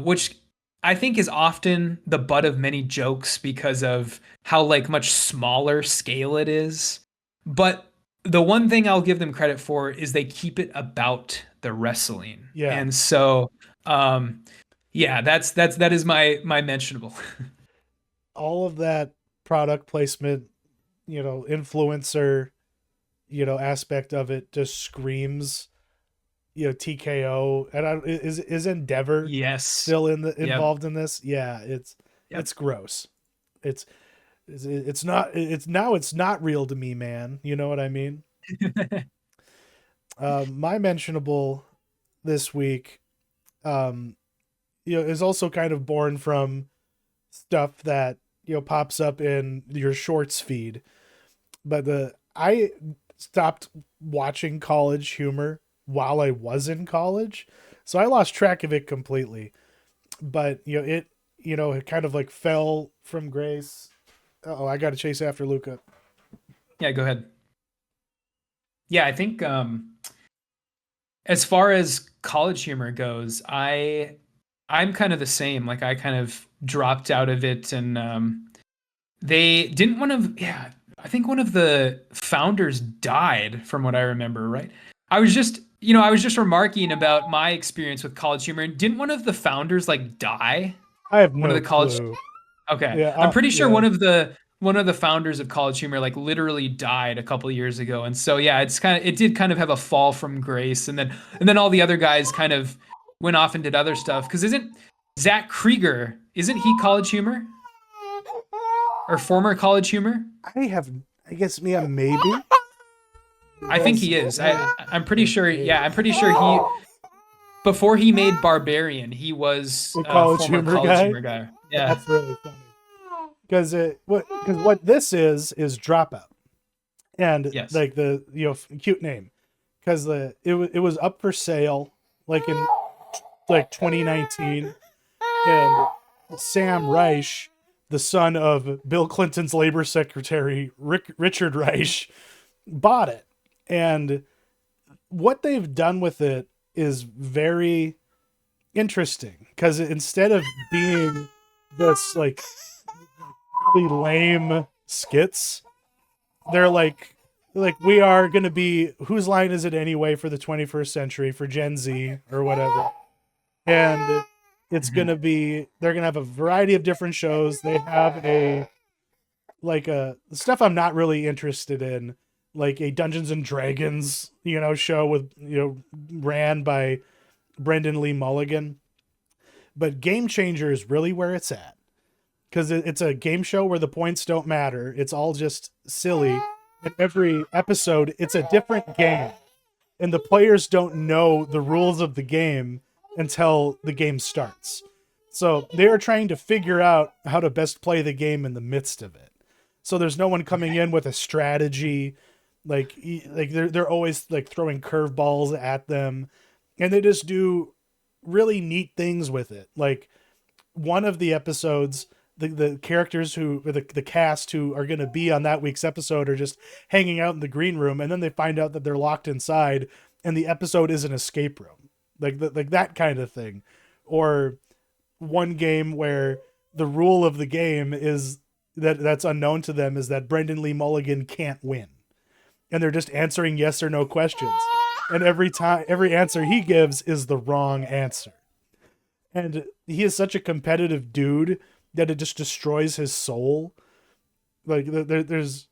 which I think is often the butt of many jokes because of how like much smaller scale it is. But the one thing I'll give them credit for is they keep it about the wrestling. Yeah, And so yeah, that is my mentionable. all of that product placement, influencer, aspect of it just screams, TKO. And is Endeavor Yes. still Yep. involved in this? Yeah, Yep. it's gross. It's it's not it's not real to me, man. You know what I mean? My mentionable this week, um, is also kind of born from stuff that pops up in your shorts feed. But the I stopped watching College Humor while I was in college, so I lost track of it completely. But it kind of like fell from grace. Oh, I got to chase after Luca. Yeah, go ahead. Yeah, I think as far as college humor goes, I'm kind of the same. Like I kind of dropped out of it, and they didn't one of yeah, I think one of the founders died from what I remember, right? I was just remarking about my experience with college humor. Didn't one of the founders like die? I have One of no the college clue. Okay. Yeah, I'm pretty sure yeah. one of the founders of College Humor like literally died a couple of years ago. And so yeah, it did kind of have a fall from grace, and then all the other guys kind of went off and did other stuff. Because isn't Zach Krieger, isn't he College Humor? Or former College Humor? I have. I guess yeah, maybe. I think he is. I'm pretty sure, yeah, I'm pretty sure he before he made Barbarian, he was The a College former Humor College guy. Humor guy. Yeah. That's really funny. What this is Dropout, and Yes. like the cute name, because it was up for sale like in like 2019, and Sam Reich, the son of Bill Clinton's labor secretary Richard Reich, bought it. And what they've done with it is very interesting because instead of being this like really lame skits, they're like we are going to be, whose line is it anyway for the 21st century for Gen Z or whatever. And it's going Mhm. to be, they're going to have a variety of different shows. They have a stuff I'm not really interested in, like a Dungeons and Dragons, show with, ran by Brendan Lee Mulligan. But Game Changer is really where it's at, because it's a game show where the points don't matter. It's all just silly. And every episode, it's a different game, and the players don't know the rules of the game until the game starts. So they are trying to figure out how to best play the game in the midst of it. So there's no one coming in with a strategy. Like they're always like throwing curveballs at them, and they just do really neat things with it. Like one of the episodes, the characters the cast who are going to be on that week's episode are just hanging out in the green room, and then they find out that they're locked inside, and the episode is an escape room, like that kind of thing. Or one game where the rule of the game is that's unknown to them is that Brendan Lee Mulligan can't win, and they're just answering yes or no questions, and every answer he gives is the wrong answer. And he is such a competitive dude that it just destroys his soul. Like there's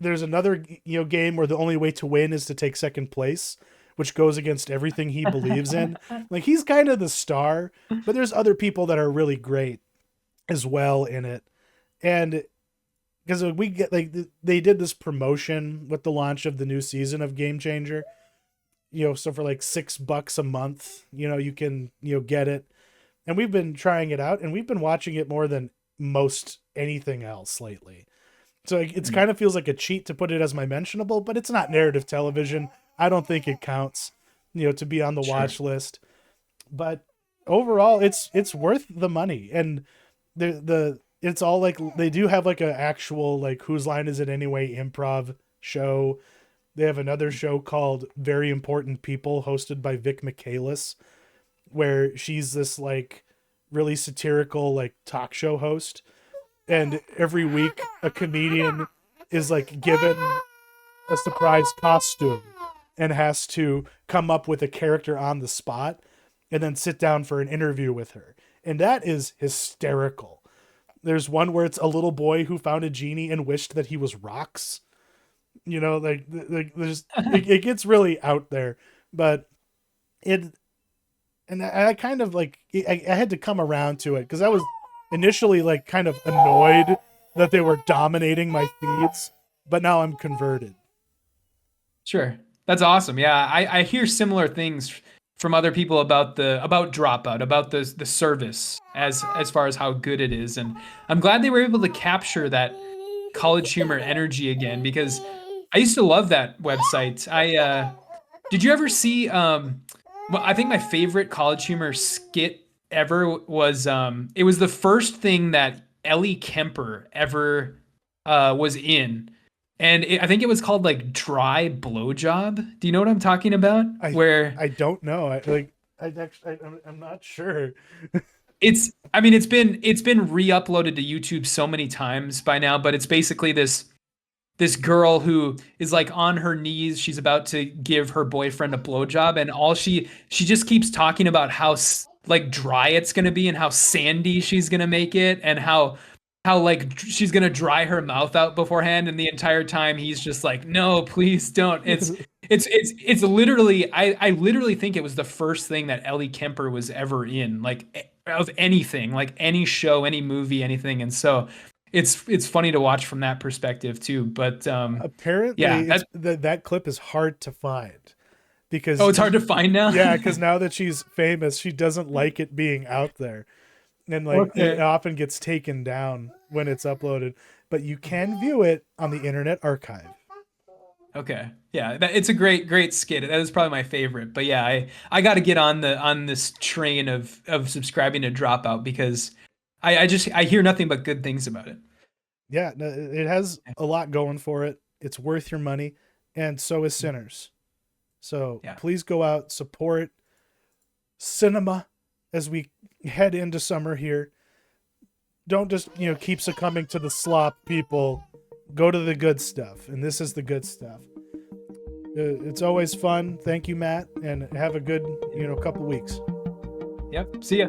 another game where the only way to win is to take second place, which goes against everything he believes in. Like he's kind of the star, but there's other people that are really great as well in it. And because we get they did this promotion with the launch of the new season of Game Changer, so for like $6 a month, you can, get it. And we've been trying it out, and we've been watching it more than most anything else lately. So it's kind of feels like a cheat to put it as my mentionable, but it's not narrative television. I don't think it counts, to be on the watch list. But overall, it's worth the money. And it's all like they do have like a actual like Whose Line Is It Anyway improv show. They have another show called Very Important People, hosted by Vic Michaelis, where she's this like really satirical like talk show host. And every week a comedian is like given a surprise costume and has to come up with a character on the spot and then sit down for an interview with her. And that is hysterical. There's one where it's a little boy who found a genie and wished that he was rocks. Like there's it gets really out there, but I kind of like I had to come around to it because I was initially like kind of annoyed that they were dominating my feeds, but now I'm converted. Sure. That's awesome. Yeah, I hear similar things from other people about Dropout, about the service as far as how good it is, and I'm glad they were able to capture that college humor energy again, because I used to love that website. Did you ever see well, I think my favorite college humor skit ever was it was the first thing that Ellie Kemper ever was in. And I think it was called like Dry Blowjob. Do you know what I'm talking about? I don't know. I'm not sure. I mean it's been re-uploaded to YouTube so many times by now, but it's basically this girl who is like on her knees. She's about to give her boyfriend a blowjob, and all she just keeps talking about how like dry it's gonna be and how sandy she's gonna make it, and how like she's gonna dry her mouth out beforehand. And the entire time he's just like, no, please don't. It's literally I literally think it was the first thing that Ellie Kemper was ever in, like of anything, like any show, any movie, anything. And so it's funny to watch from that perspective too. But apparently yeah, that clip is hard to find because it's hard to find now. Yeah, because now that she's famous, she doesn't like it being out there, and like it often gets taken down when it's uploaded. But you can view it on the Internet Archive. Okay. Yeah, it's a great skit. That is probably my favorite. But yeah, I got to get on this train of subscribing to Dropout, because I hear nothing but good things about it. Yeah, no, it has a lot going for it. It's worth your money, and so is Sinners. So please go out, support cinema as we head into summer here. Don't just keep succumbing to the slop, people. Go to the good stuff, and this is the good stuff. It's always fun. Thank you, Matt, and have a good couple weeks. Yep. See ya.